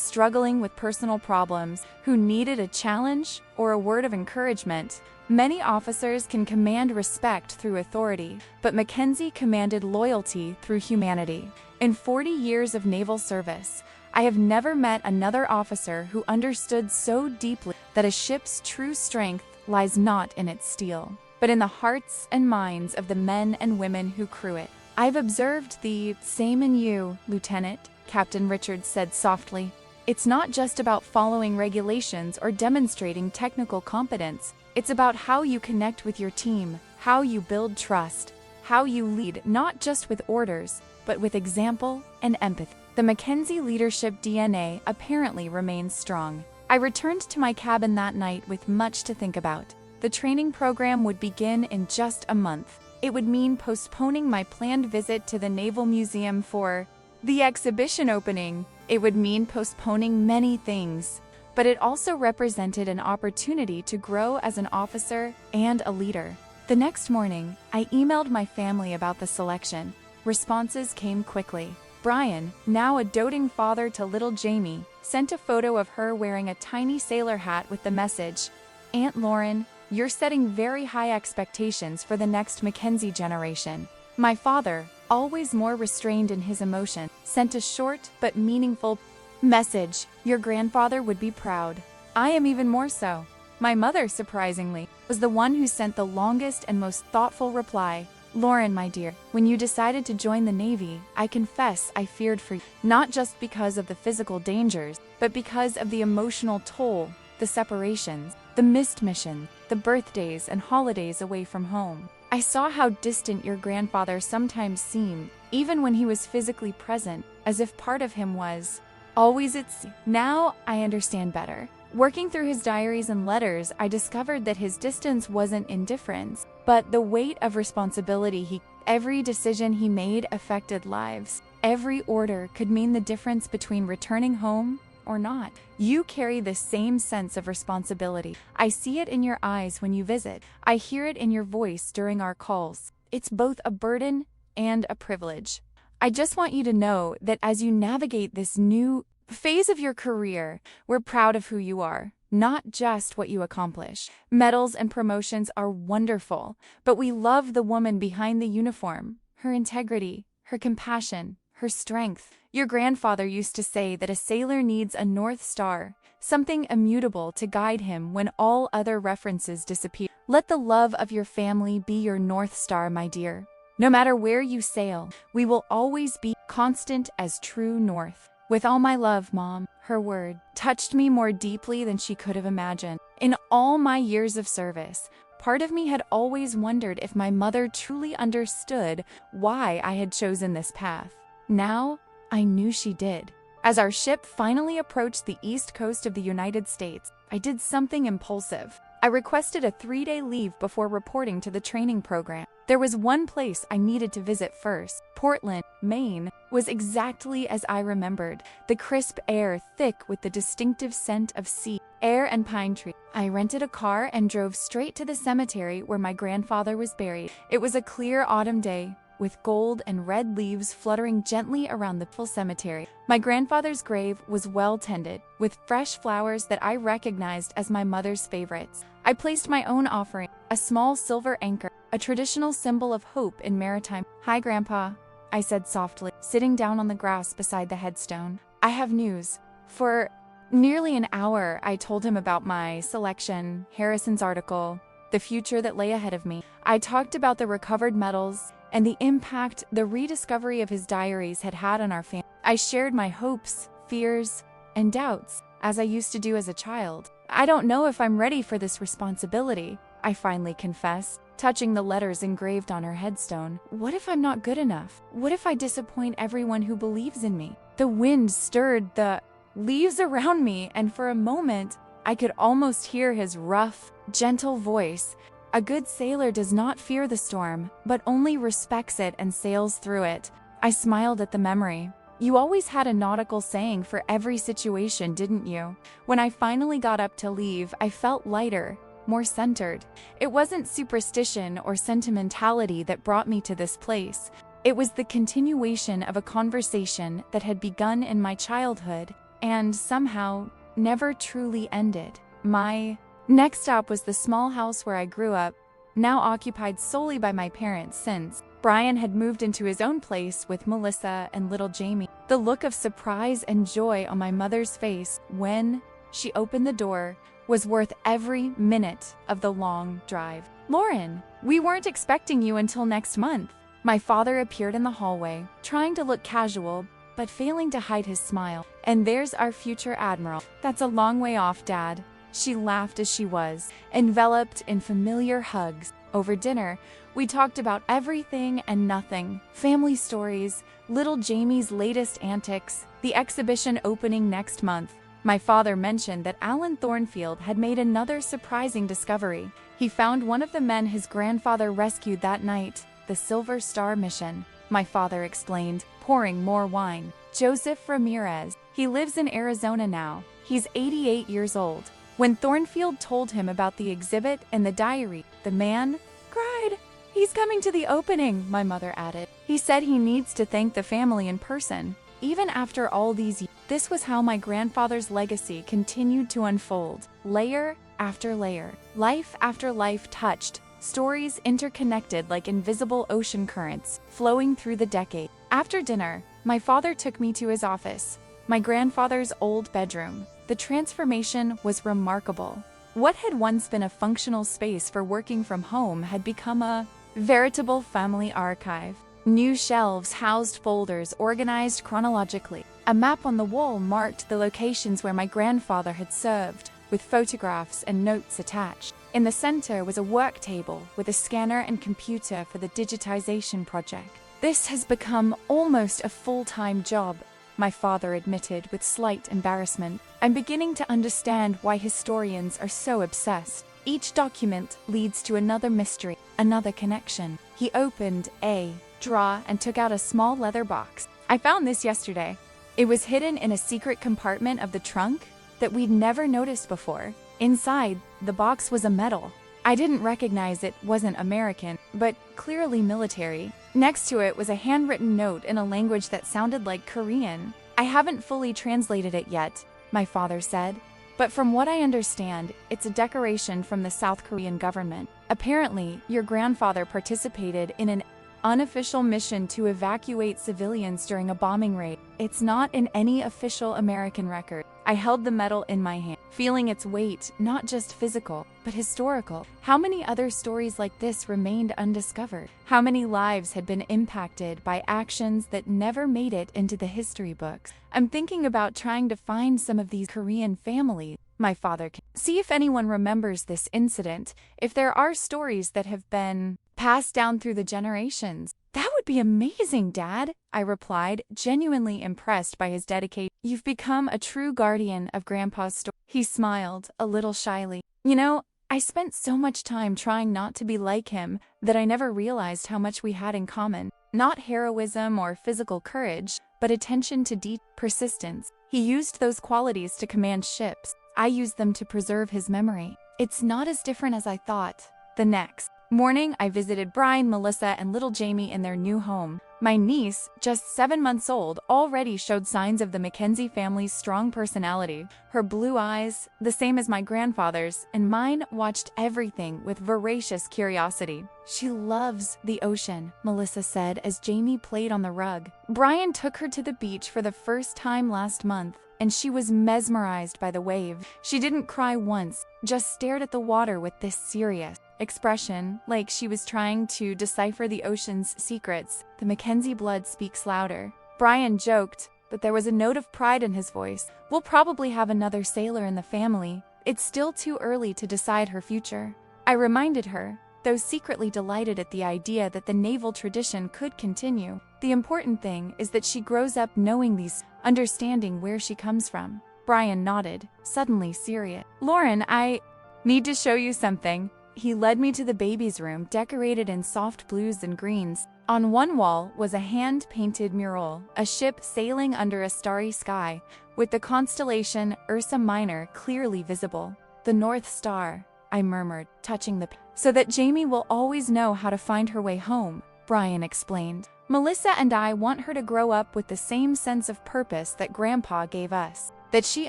struggling with personal problems, who needed a challenge or a word of encouragement. Many officers can command respect through authority, but Mackenzie commanded loyalty through humanity. In 40 years of naval service, I have never met another officer who understood so deeply that a ship's true strength lies not in its steel, but in the hearts and minds of the men and women who crew it. I've observed the same in you, Lieutenant, Captain Richards said softly. It's not just about following regulations or demonstrating technical competence. It's about how you connect with your team, how you build trust, how you lead not just with orders, but with example and empathy. The Mackenzie leadership DNA apparently remains strong. I returned to my cabin that night with much to think about. The training program would begin in just a month. It would mean postponing my planned visit to the Naval Museum for the exhibition opening. It would mean postponing many things, but it also represented an opportunity to grow as an officer and a leader. The next morning, I emailed my family about the selection. Responses came quickly. Brian, now a doting father to little Jamie, sent a photo of her wearing a tiny sailor hat with the message, "Aunt Lauren, you're setting very high expectations for the next Mackenzie generation." My father, always more restrained in his emotion, sent a short but meaningful message. "Your grandfather would be proud. I am even more so." My mother, surprisingly, was the one who sent the longest and most thoughtful reply. "Lauren, my dear, when you decided to join the Navy, I confess I feared for you, not just because of the physical dangers, but because of the emotional toll, the separations, the missed mission, the birthdays and holidays away from home. I saw how distant your grandfather sometimes seemed, even when he was physically present, as if part of him was always at sea. Now I understand better." Working through his diaries and letters, I discovered that his distance wasn't indifference, but the weight of responsibility. Every decision he made affected lives. Every order could mean the difference between returning home or not. You carry the same sense of responsibility. I see it in your eyes when you visit. I hear it in your voice during our calls. It's both a burden and a privilege. I just want you to know that as you navigate this new phase of your career, we're proud of who you are, not just what you accomplish. Medals and promotions are wonderful, but we love the woman behind the uniform, her integrity, her compassion, her strength. Your grandfather used to say that a sailor needs a North Star, something immutable to guide him when all other references disappear. Let the love of your family be your North Star, my dear. No matter where you sail, we will always be constant as true north. With all my love, Mom. Her word touched me more deeply than she could have imagined. In all my years of service, part of me had always wondered if my mother truly understood why I had chosen this path. Now, I knew she did. As our ship finally approached the east coast of the United States, I did something impulsive. I requested a 3-day leave before reporting to the training program. There was one place I needed to visit first. Portland, Maine, was exactly as I remembered. The crisp air thick with the distinctive scent of sea, air and pine tree. I rented a car and drove straight to the cemetery where my grandfather was buried. It was a clear autumn day, with gold and red leaves fluttering gently around the full cemetery. My grandfather's grave was well tended, with fresh flowers that I recognized as my mother's favorites. I placed my own offering, a small silver anchor, a traditional symbol of hope in maritime. "Hi, Grandpa," I said softly, sitting down on the grass beside the headstone. "I have news." For nearly an hour, I told him about my selection, Harrison's article, the future that lay ahead of me. I talked about the recovered medals and the impact the rediscovery of his diaries had had on our family. I shared my hopes, fears, and doubts, as I used to do as a child. "I don't know if I'm ready for this responsibility," I finally confessed, touching the letters engraved on her headstone. "What if I'm not good enough? What if I disappoint everyone who believes in me?" The wind stirred the leaves around me, and for a moment, I could almost hear his rough, gentle voice. "A good sailor does not fear the storm, but only respects it and sails through it." I smiled at the memory. "You always had a nautical saying for every situation, didn't you?" When I finally got up to leave, I felt lighter, more centered. It wasn't superstition or sentimentality that brought me to this place. It was the continuation of a conversation that had begun in my childhood and somehow never truly ended. My next stop was the small house where I grew up, now occupied solely by my parents since Brian had moved into his own place with Melissa and little Jamie. The look of surprise and joy on my mother's face when she opened the door was worth every minute of the long drive. "Lauren, we weren't expecting you until next month." My father appeared in the hallway, trying to look casual, but failing to hide his smile. "And there's our future admiral." "That's a long way off, Dad." She laughed as she was, enveloped in familiar hugs. Over dinner, we talked about everything and nothing. Family stories, little Jamie's latest antics, the exhibition opening next month. My father mentioned that Alan Thornfield had made another surprising discovery. He found one of the men his grandfather rescued that night, the Silver Star mission. My father explained, pouring more wine. "Joseph Ramirez. He lives in Arizona now. He's 88 years old." When Thornfield told him about the exhibit and the diary, the man cried. "He's coming to the opening," my mother added. "He said he needs to thank the family in person." Even after all these years, this was how my grandfather's legacy continued to unfold, layer after layer. Life after life touched, stories interconnected like invisible ocean currents, flowing through the decade. After dinner, my father took me to his office, my grandfather's old bedroom. The transformation was remarkable. What had once been a functional space for working from home had become a veritable family archive. New shelves housed folders organized chronologically. A map on the wall marked the locations where my grandfather had served, with photographs and notes attached. In the center was a work table with a scanner and computer for the digitization project. "This has become almost a full-time job," my father admitted with slight embarrassment. "I'm beginning to understand why historians are so obsessed. Each document leads to another mystery, another connection." He opened a drawer and took out a small leather box. "I found this yesterday. It was hidden in a secret compartment of the trunk that we'd never noticed before. Inside, the box was a medal. I didn't recognize it wasn't American, but clearly military. Next to it was a handwritten note in a language that sounded like Korean. I haven't fully translated it yet," my father said, "but from what I understand, it's a decoration from the South Korean government. Apparently, your grandfather participated in an unofficial mission to evacuate civilians during a bombing raid. It's not in any official American record." I held the medal in my hand, feeling its weight, not just physical, but historical. How many other stories like this remained undiscovered? How many lives had been impacted by actions that never made it into the history books? I'm thinking about trying to find some of these Korean families. My father can see if anyone remembers this incident, if there are stories that have been passed down through the generations. That would be amazing, Dad, I replied, genuinely impressed by his dedication. You've become a true guardian of Grandpa's story. He smiled, a little shyly. You know, I spent so much time trying not to be like him that I never realized how much we had in common. Not heroism or physical courage, but attention to detail, persistence. He used those qualities to command ships. I used them to preserve his memory. It's not as different as I thought. The next morning, I visited Brian, Melissa, and little Jamie in their new home. My niece, just 7 months old, already showed signs of the Mackenzie family's strong personality. Her blue eyes, the same as my grandfather's, and mine, watched everything with voracious curiosity. She loves the ocean, Melissa said as Jamie played on the rug. Brian took her to the beach for the first time last month, and she was mesmerized by the wave. She didn't cry once, just stared at the water with this serious expression, like she was trying to decipher the ocean's secrets. The Mackenzie blood speaks louder. Brian joked, but there was a note of pride in his voice. We'll probably have another sailor in the family. It's still too early to decide her future. I reminded her, though secretly delighted at the idea that the naval tradition could continue. The important thing is that she grows up knowing these, understanding where she comes from. Brian nodded, suddenly serious. Lauren, I need to show you something. He led me to the baby's room, decorated in soft blues and greens. On one wall was a hand-painted mural, a ship sailing under a starry sky, with the constellation Ursa Minor clearly visible. The North Star, I murmured, touching the so that Jamie will always know how to find her way home, Brian explained. Melissa and I want her to grow up with the same sense of purpose that Grandpa gave us. That she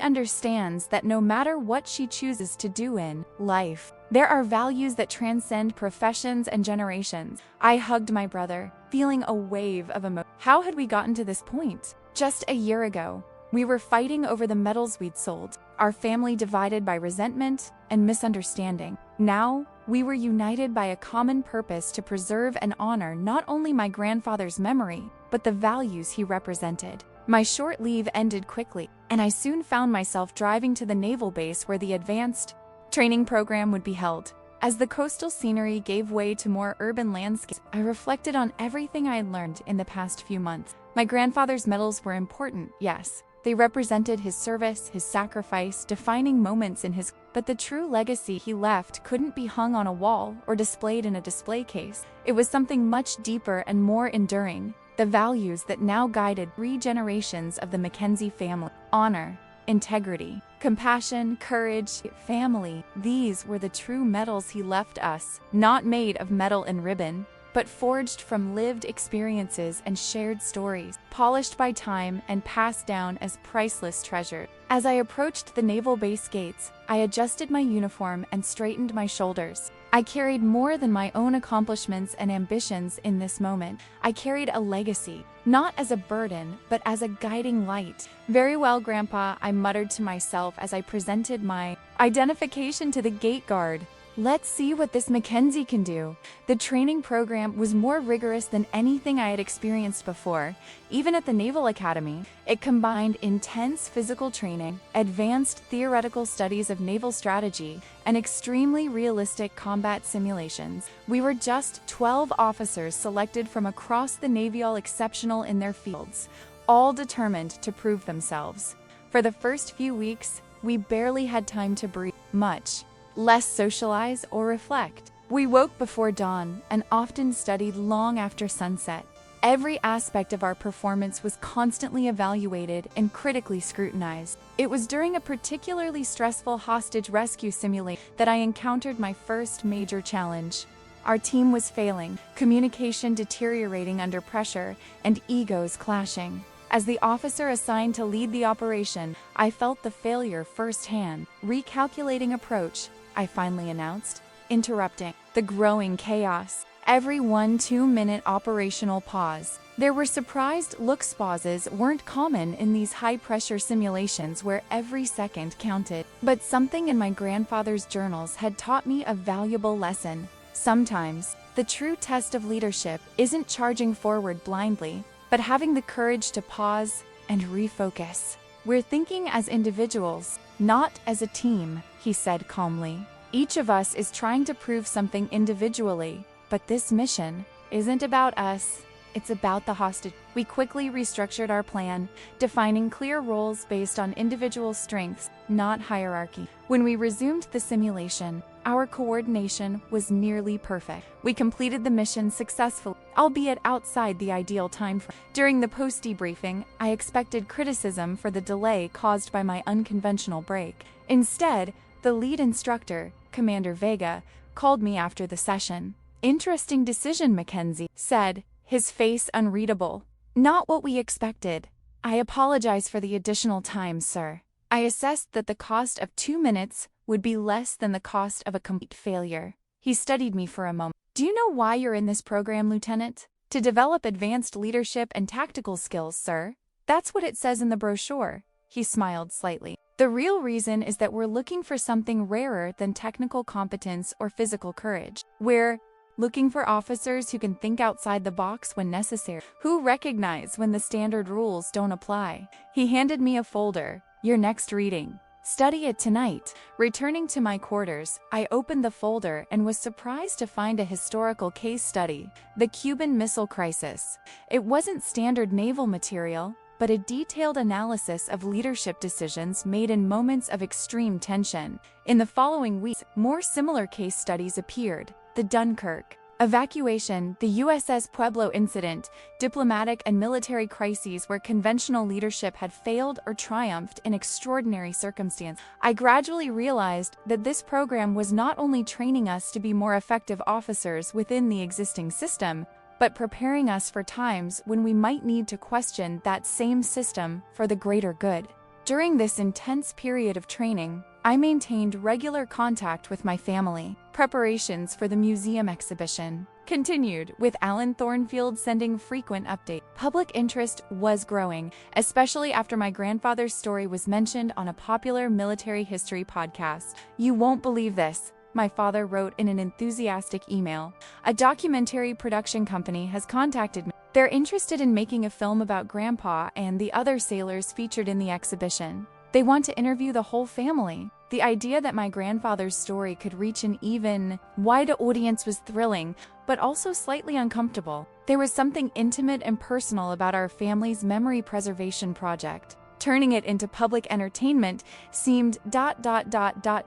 understands that no matter what she chooses to do in life, there are values that transcend professions and generations. I hugged my brother, feeling a wave of emotion. How had we gotten to this point? Just a year ago, we were fighting over the medals we'd sold, our family divided by resentment and misunderstanding. Now, we were united by a common purpose to preserve and honor not only my grandfather's memory, but the values he represented. My short leave ended quickly, and I soon found myself driving to the naval base where the advanced training program would be held. As the coastal scenery gave way to more urban landscapes, I reflected on everything I had learned in the past few months. My grandfather's medals were important, yes. They represented his service, his sacrifice, defining moments in his... But the true legacy he left couldn't be hung on a wall or displayed in a display case. It was something much deeper and more enduring. The values that now guided 3 generations of the Mackenzie family. Honor, integrity, compassion, courage, family. These were the true medals he left us, not made of metal and ribbon, but forged from lived experiences and shared stories, polished by time and passed down as priceless treasure. As I approached the naval base gates, I adjusted my uniform and straightened my shoulders. I carried more than my own accomplishments and ambitions in this moment. I carried a legacy, not as a burden, but as a guiding light. Very well, Grandpa, I muttered to myself as I presented my identification to the gate guard. Let's see what this Mackenzie can do. The training program was more rigorous than anything I had experienced before, even at the Naval Academy. It combined intense physical training, advanced theoretical studies of naval strategy, and extremely realistic combat simulations. We were just 12 officers selected from across the Navy, all exceptional in their fields, all determined to prove themselves. For the first few weeks, we barely had time to breathe, much less socialize or reflect. We woke before dawn and often studied long after sunset. Every aspect of our performance was constantly evaluated and critically scrutinized. It was during a particularly stressful hostage rescue simulation that I encountered my first major challenge. Our team was failing, communication deteriorating under pressure, and egos clashing. As the officer assigned to lead the operation, I felt the failure firsthand. Recalculating approach, I finally announced, interrupting the growing chaos. Every 1-2-minute operational pause, There were surprised looks. Pauses weren't common in these high-pressure simulations where every second counted. But something in my grandfather's journals had taught me a valuable lesson. Sometimes, the true test of leadership isn't charging forward blindly, but having the courage to pause and refocus. We're thinking as individuals, not as a team, he said calmly. Each of us is trying to prove something individually, but this mission isn't about us. It's about the hostage. We quickly restructured our plan, defining clear roles based on individual strengths, not hierarchy. When we resumed the simulation, our coordination was nearly perfect. We completed the mission successfully, albeit outside the ideal timeframe. During the post-debriefing, I expected criticism for the delay caused by my unconventional break. Instead, the lead instructor, Commander Vega, called me after the session. "Interesting decision," Mackenzie said, his face unreadable. "Not what we expected. I apologize for the additional time, sir. I assessed that the cost of 2 minutes would be less than the cost of a complete failure." He studied me for a moment. "Do you know why you're in this program, Lieutenant? To develop advanced leadership and tactical skills, sir. That's what it says in the brochure." He smiled slightly. "The real reason is that we're looking for something rarer than technical competence or physical courage. We're looking for officers who can think outside the box when necessary, who recognize when the standard rules don't apply." He handed me a folder. "Your next reading. Study it tonight." Returning to my quarters, I opened the folder and was surprised to find a historical case study, the Cuban Missile Crisis. It wasn't standard naval material, but a detailed analysis of leadership decisions made in moments of extreme tension. In the following weeks, more similar case studies appeared. The Dunkirk evacuation, the USS Pueblo incident, diplomatic and military crises where conventional leadership had failed or triumphed in extraordinary circumstances. I gradually realized that this program was not only training us to be more effective officers within the existing system, but preparing us for times when we might need to question that same system for the greater good. During this intense period of training, I maintained regular contact with my family. Preparations for the museum exhibition continued, with Alan Thornfield sending frequent updates. Public interest was growing, especially after my grandfather's story was mentioned on a popular military history podcast. "You won't believe this," my father wrote in an enthusiastic email. "A documentary production company has contacted me. They're interested in making a film about Grandpa and the other sailors featured in the exhibition. They want to interview the whole family." The idea that my grandfather's story could reach an even wider audience was thrilling, but also slightly uncomfortable. There was something intimate and personal about our family's memory preservation project. Turning it into public entertainment seemed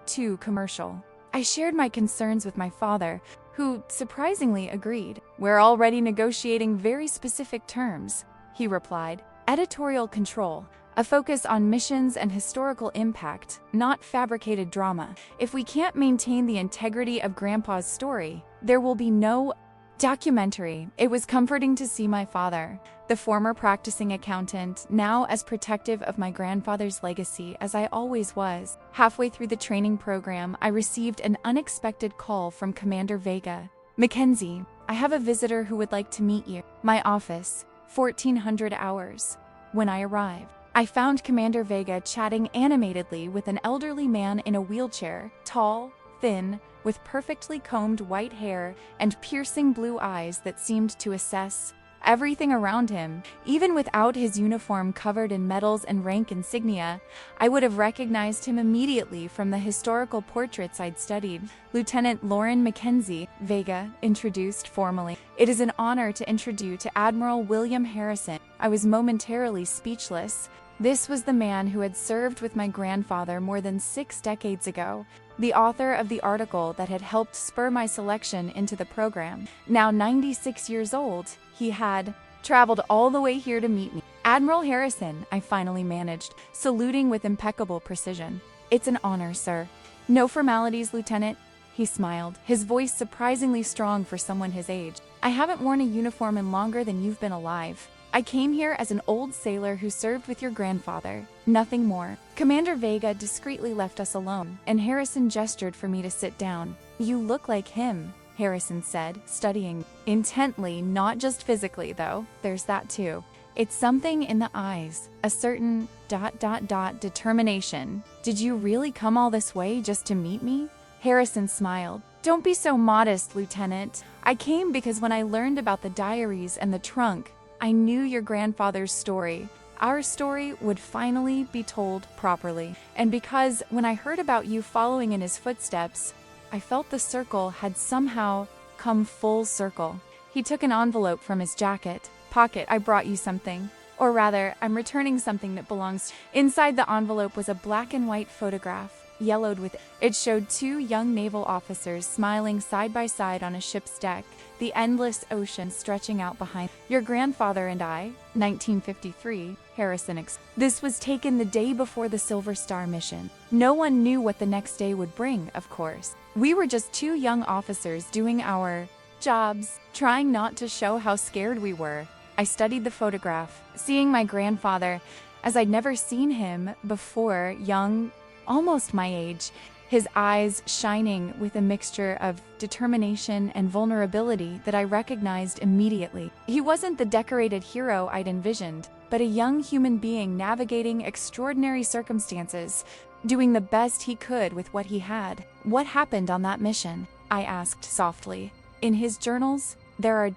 too commercial. I shared my concerns with my father, who surprisingly agreed. "We're already negotiating very specific terms," he replied. "Editorial control. A focus on missions and historical impact, not fabricated drama. If we can't maintain the integrity of Grandpa's story, there will be no documentary." It was comforting to see my father, the former practicing accountant, now as protective of my grandfather's legacy as I always was. Halfway through the training program, I received an unexpected call from Commander Vega. "Mackenzie, I have a visitor who would like to meet you." My office, 1400 hours. When I arrived, I found Commander Vega chatting animatedly with an elderly man in a wheelchair, tall, thin, with perfectly combed white hair and piercing blue eyes that seemed to assess everything around him. Even without his uniform covered in medals and rank insignia, I would have recognized him immediately from the historical portraits I'd studied. "Lieutenant Lauren Mackenzie," Vega introduced formally. "It is an honor to introduce you to Admiral William Harrison." I was momentarily speechless. This was the man who had served with my grandfather more than 6 decades ago, the author of the article that had helped spur my selection into the program. Now 96 years old, he had traveled all the way here to meet me. "Admiral Harrison," I finally managed, saluting with impeccable precision. "It's an honor, sir." "No formalities, Lieutenant," he smiled, his voice surprisingly strong for someone his age. "I haven't worn a uniform in longer than you've been alive. I came here as an old sailor who served with your grandfather. Nothing more." Commander Vega discreetly left us alone, and Harrison gestured for me to sit down. "You look like him," Harrison said, studying intently, not just physically though, there's that too. It's something in the eyes, a certain ... determination. Did you really come all this way just to meet me? Harrison smiled. Don't be so modest, Lieutenant. I came because when I learned about the diaries and the trunk, I knew your grandfather's story. Our story would finally be told properly. And because when I heard about you following in his footsteps, I felt the circle had somehow come full circle. He took an envelope from his jacket pocket. I brought you something. Or rather, I'm returning something that belongs. Inside the envelope was a black and white photograph, yellowed with. It showed two young naval officers smiling side by side on a ship's deck, the endless ocean stretching out behind. Your grandfather and I, 1953, Harrison. This was taken the day before the Silver Star mission. No one knew what the next day would bring, of course. We were just two young officers doing our jobs, trying not to show how scared we were. I studied the photograph, seeing my grandfather as I'd never seen him before, young, almost my age, his eyes shining with a mixture of determination and vulnerability that I recognized immediately. He wasn't the decorated hero I'd envisioned, but a young human being navigating extraordinary circumstances, doing the best he could with what he had. What happened on that mission? I asked softly. In his journals, there are ...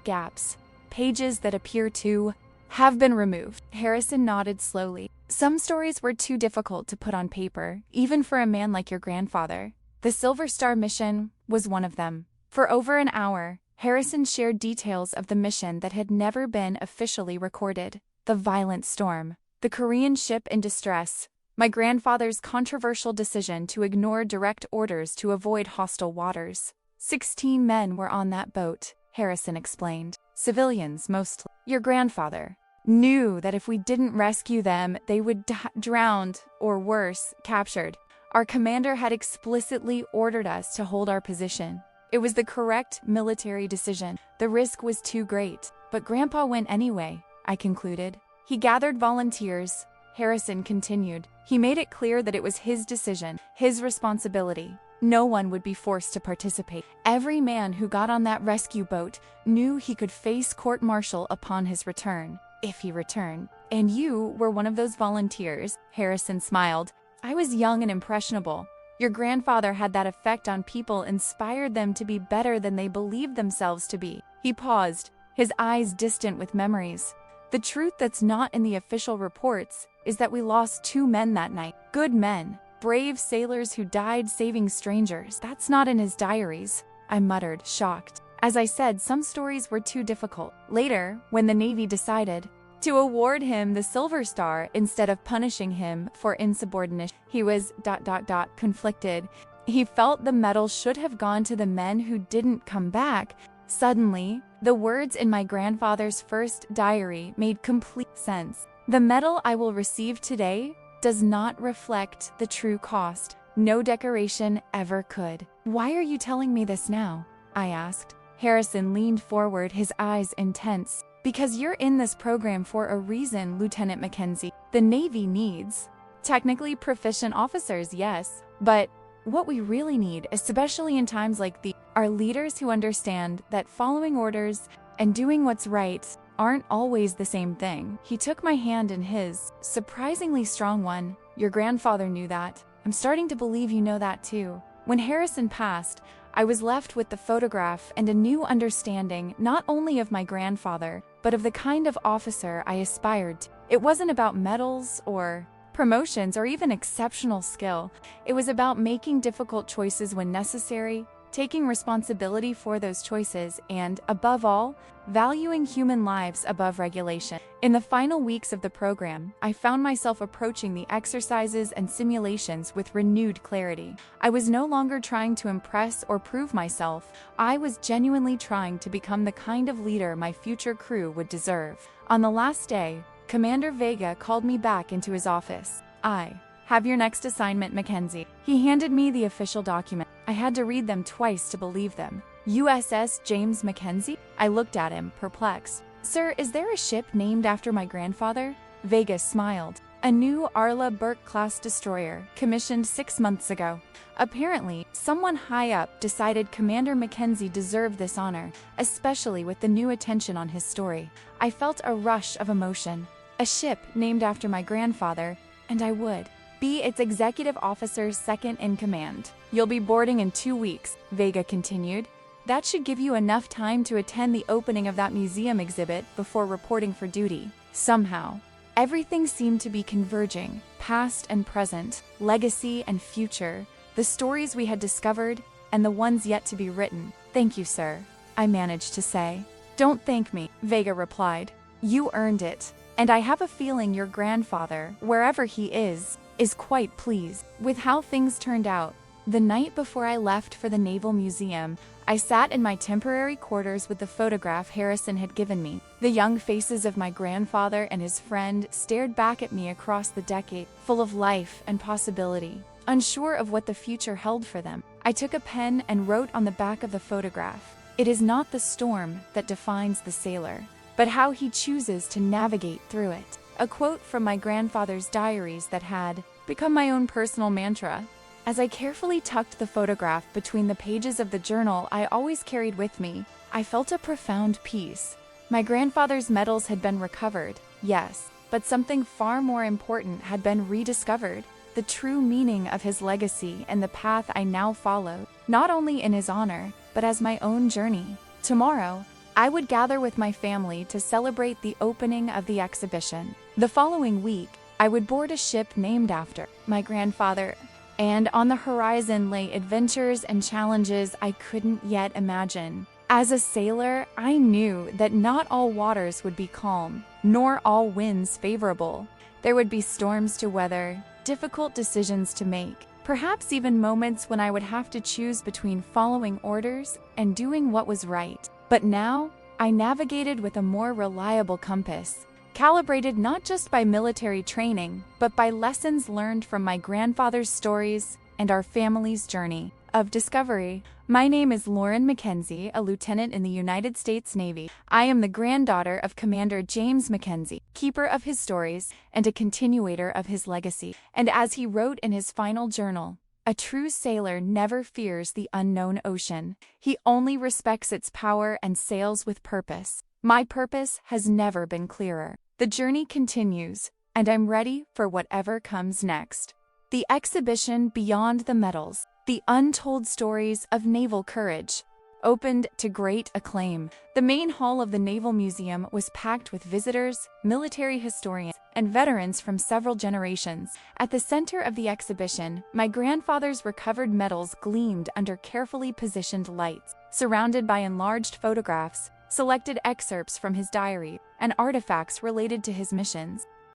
gaps. Pages that appear to have been removed. Harrison nodded slowly. Some stories were too difficult to put on paper, even for a man like your grandfather. The Silver Star mission was one of them. For over an hour, Harrison shared details of the mission that had never been officially recorded. The violent storm, the Korean ship in distress, my grandfather's controversial decision to ignore direct orders to avoid hostile waters. 16 men were on that boat, Harrison explained. Civilians, mostly. Your grandfather knew that if we didn't rescue them, they would drowned, or worse, captured. Our commander had explicitly ordered us to hold our position. It was the correct military decision. The risk was too great, but Grandpa went anyway, I concluded. He gathered volunteers, Harrison continued. He made it clear that it was his decision, his responsibility. No one would be forced to participate. Every man who got on that rescue boat knew he could face court-martial upon his return, if he returned. And you were one of those volunteers, Harrison smiled. I was young and impressionable. Your grandfather had that effect on people, inspired them to be better than they believed themselves to be. He paused, his eyes distant with memories. The truth that's not in the official reports is that we lost 2 men that night. Good men. Brave sailors who died saving strangers. That's not in his diaries, I muttered, shocked. As I said, some stories were too difficult. Later, when the Navy decided to award him the Silver Star instead of punishing him for insubordination, he was ... conflicted. He felt the medal should have gone to the men who didn't come back. Suddenly, the words in my grandfather's first diary made complete sense. The medal I will receive today does not reflect the true cost. No decoration ever could. Why are you telling me this now? I asked. Harrison leaned forward, his eyes intense. Because you're in this program for a reason, Lieutenant Mackenzie. The Navy needs technically proficient officers, yes, but what we really need, especially in times like these, are leaders who understand that following orders and doing what's right aren't always the same thing. He took my hand in his, surprisingly strong one. Your grandfather knew that. I'm starting to believe you know that too. When Harrison passed, I was left with the photograph and a new understanding not only of my grandfather, but of the kind of officer I aspired to. It wasn't about medals or promotions or even exceptional skill. It was about making difficult choices when necessary, taking responsibility for those choices, and, above all, valuing human lives above regulation. In the final weeks of the program, I found myself approaching the exercises and simulations with renewed clarity. I was no longer trying to impress or prove myself. I was genuinely trying to become the kind of leader my future crew would deserve. On the last day, Commander Vega called me back into his office. I have your next assignment, Mackenzie. He handed me the official document. I had to read them twice to believe them. USS James Mackenzie? I looked at him, perplexed. Sir, is there a ship named after my grandfather? Vega smiled. a new Arla Burke-class destroyer commissioned 6 months ago. Apparently, someone high up decided Commander Mackenzie deserved this honor, especially with the new attention on his story. I felt a rush of emotion. A ship named after my grandfather, and I would be its executive officer's second in command. You'll be boarding in 2 weeks, Vega continued. That should give you enough time to attend the opening of that museum exhibit before reporting for duty. Somehow, everything seemed to be converging, past and present, legacy and future, the stories we had discovered and the ones yet to be written. Thank you, sir, I managed to say. Don't thank me, Vega replied. You earned it, and I have a feeling your grandfather, wherever he is quite pleased with how things turned out. The night before I left for the Naval Museum, I sat in my temporary quarters with the photograph Harrison had given me. The young faces of my grandfather and his friend stared back at me across the decade, full of life and possibility, unsure of what the future held for them. I took a pen and wrote on the back of the photograph, "It is not the storm that defines the sailor, but how he chooses to navigate through it." A quote from my grandfather's diaries that had become my own personal mantra. As I carefully tucked the photograph between the pages of the journal I always carried with me, I felt a profound peace. My grandfather's medals had been recovered, yes, but something far more important had been rediscovered, the true meaning of his legacy and the path I now followed, not only in his honor, but as my own journey. Tomorrow, I would gather with my family to celebrate the opening of the exhibition. The following week, I would board a ship named after my grandfather, and on the horizon lay adventures and challenges I couldn't yet imagine. As a sailor, I knew that not all waters would be calm, nor all winds favorable. There would be storms to weather, difficult decisions to make, perhaps even moments when I would have to choose between following orders and doing what was right. But now, I navigated with a more reliable compass, calibrated not just by military training, but by lessons learned from my grandfather's stories and our family's journey of discovery. My name is Lauren Mackenzie, a lieutenant in the United States Navy. I am the granddaughter of Commander James Mackenzie, keeper of his stories and a continuator of his legacy. And as he wrote in his final journal, a true sailor never fears the unknown ocean. He only respects its power and sails with purpose. My purpose has never been clearer. The journey continues, and I'm ready for whatever comes next. The exhibition Beyond the Medals, the untold stories of naval courage, opened to great acclaim. The main hall of the Naval Museum was packed with visitors, military historians, and veterans from several generations. At the center of the exhibition, my grandfather's recovered medals gleamed under carefully positioned lights, surrounded by enlarged photographs, selected excerpts from his diary, and artifacts related to his missions.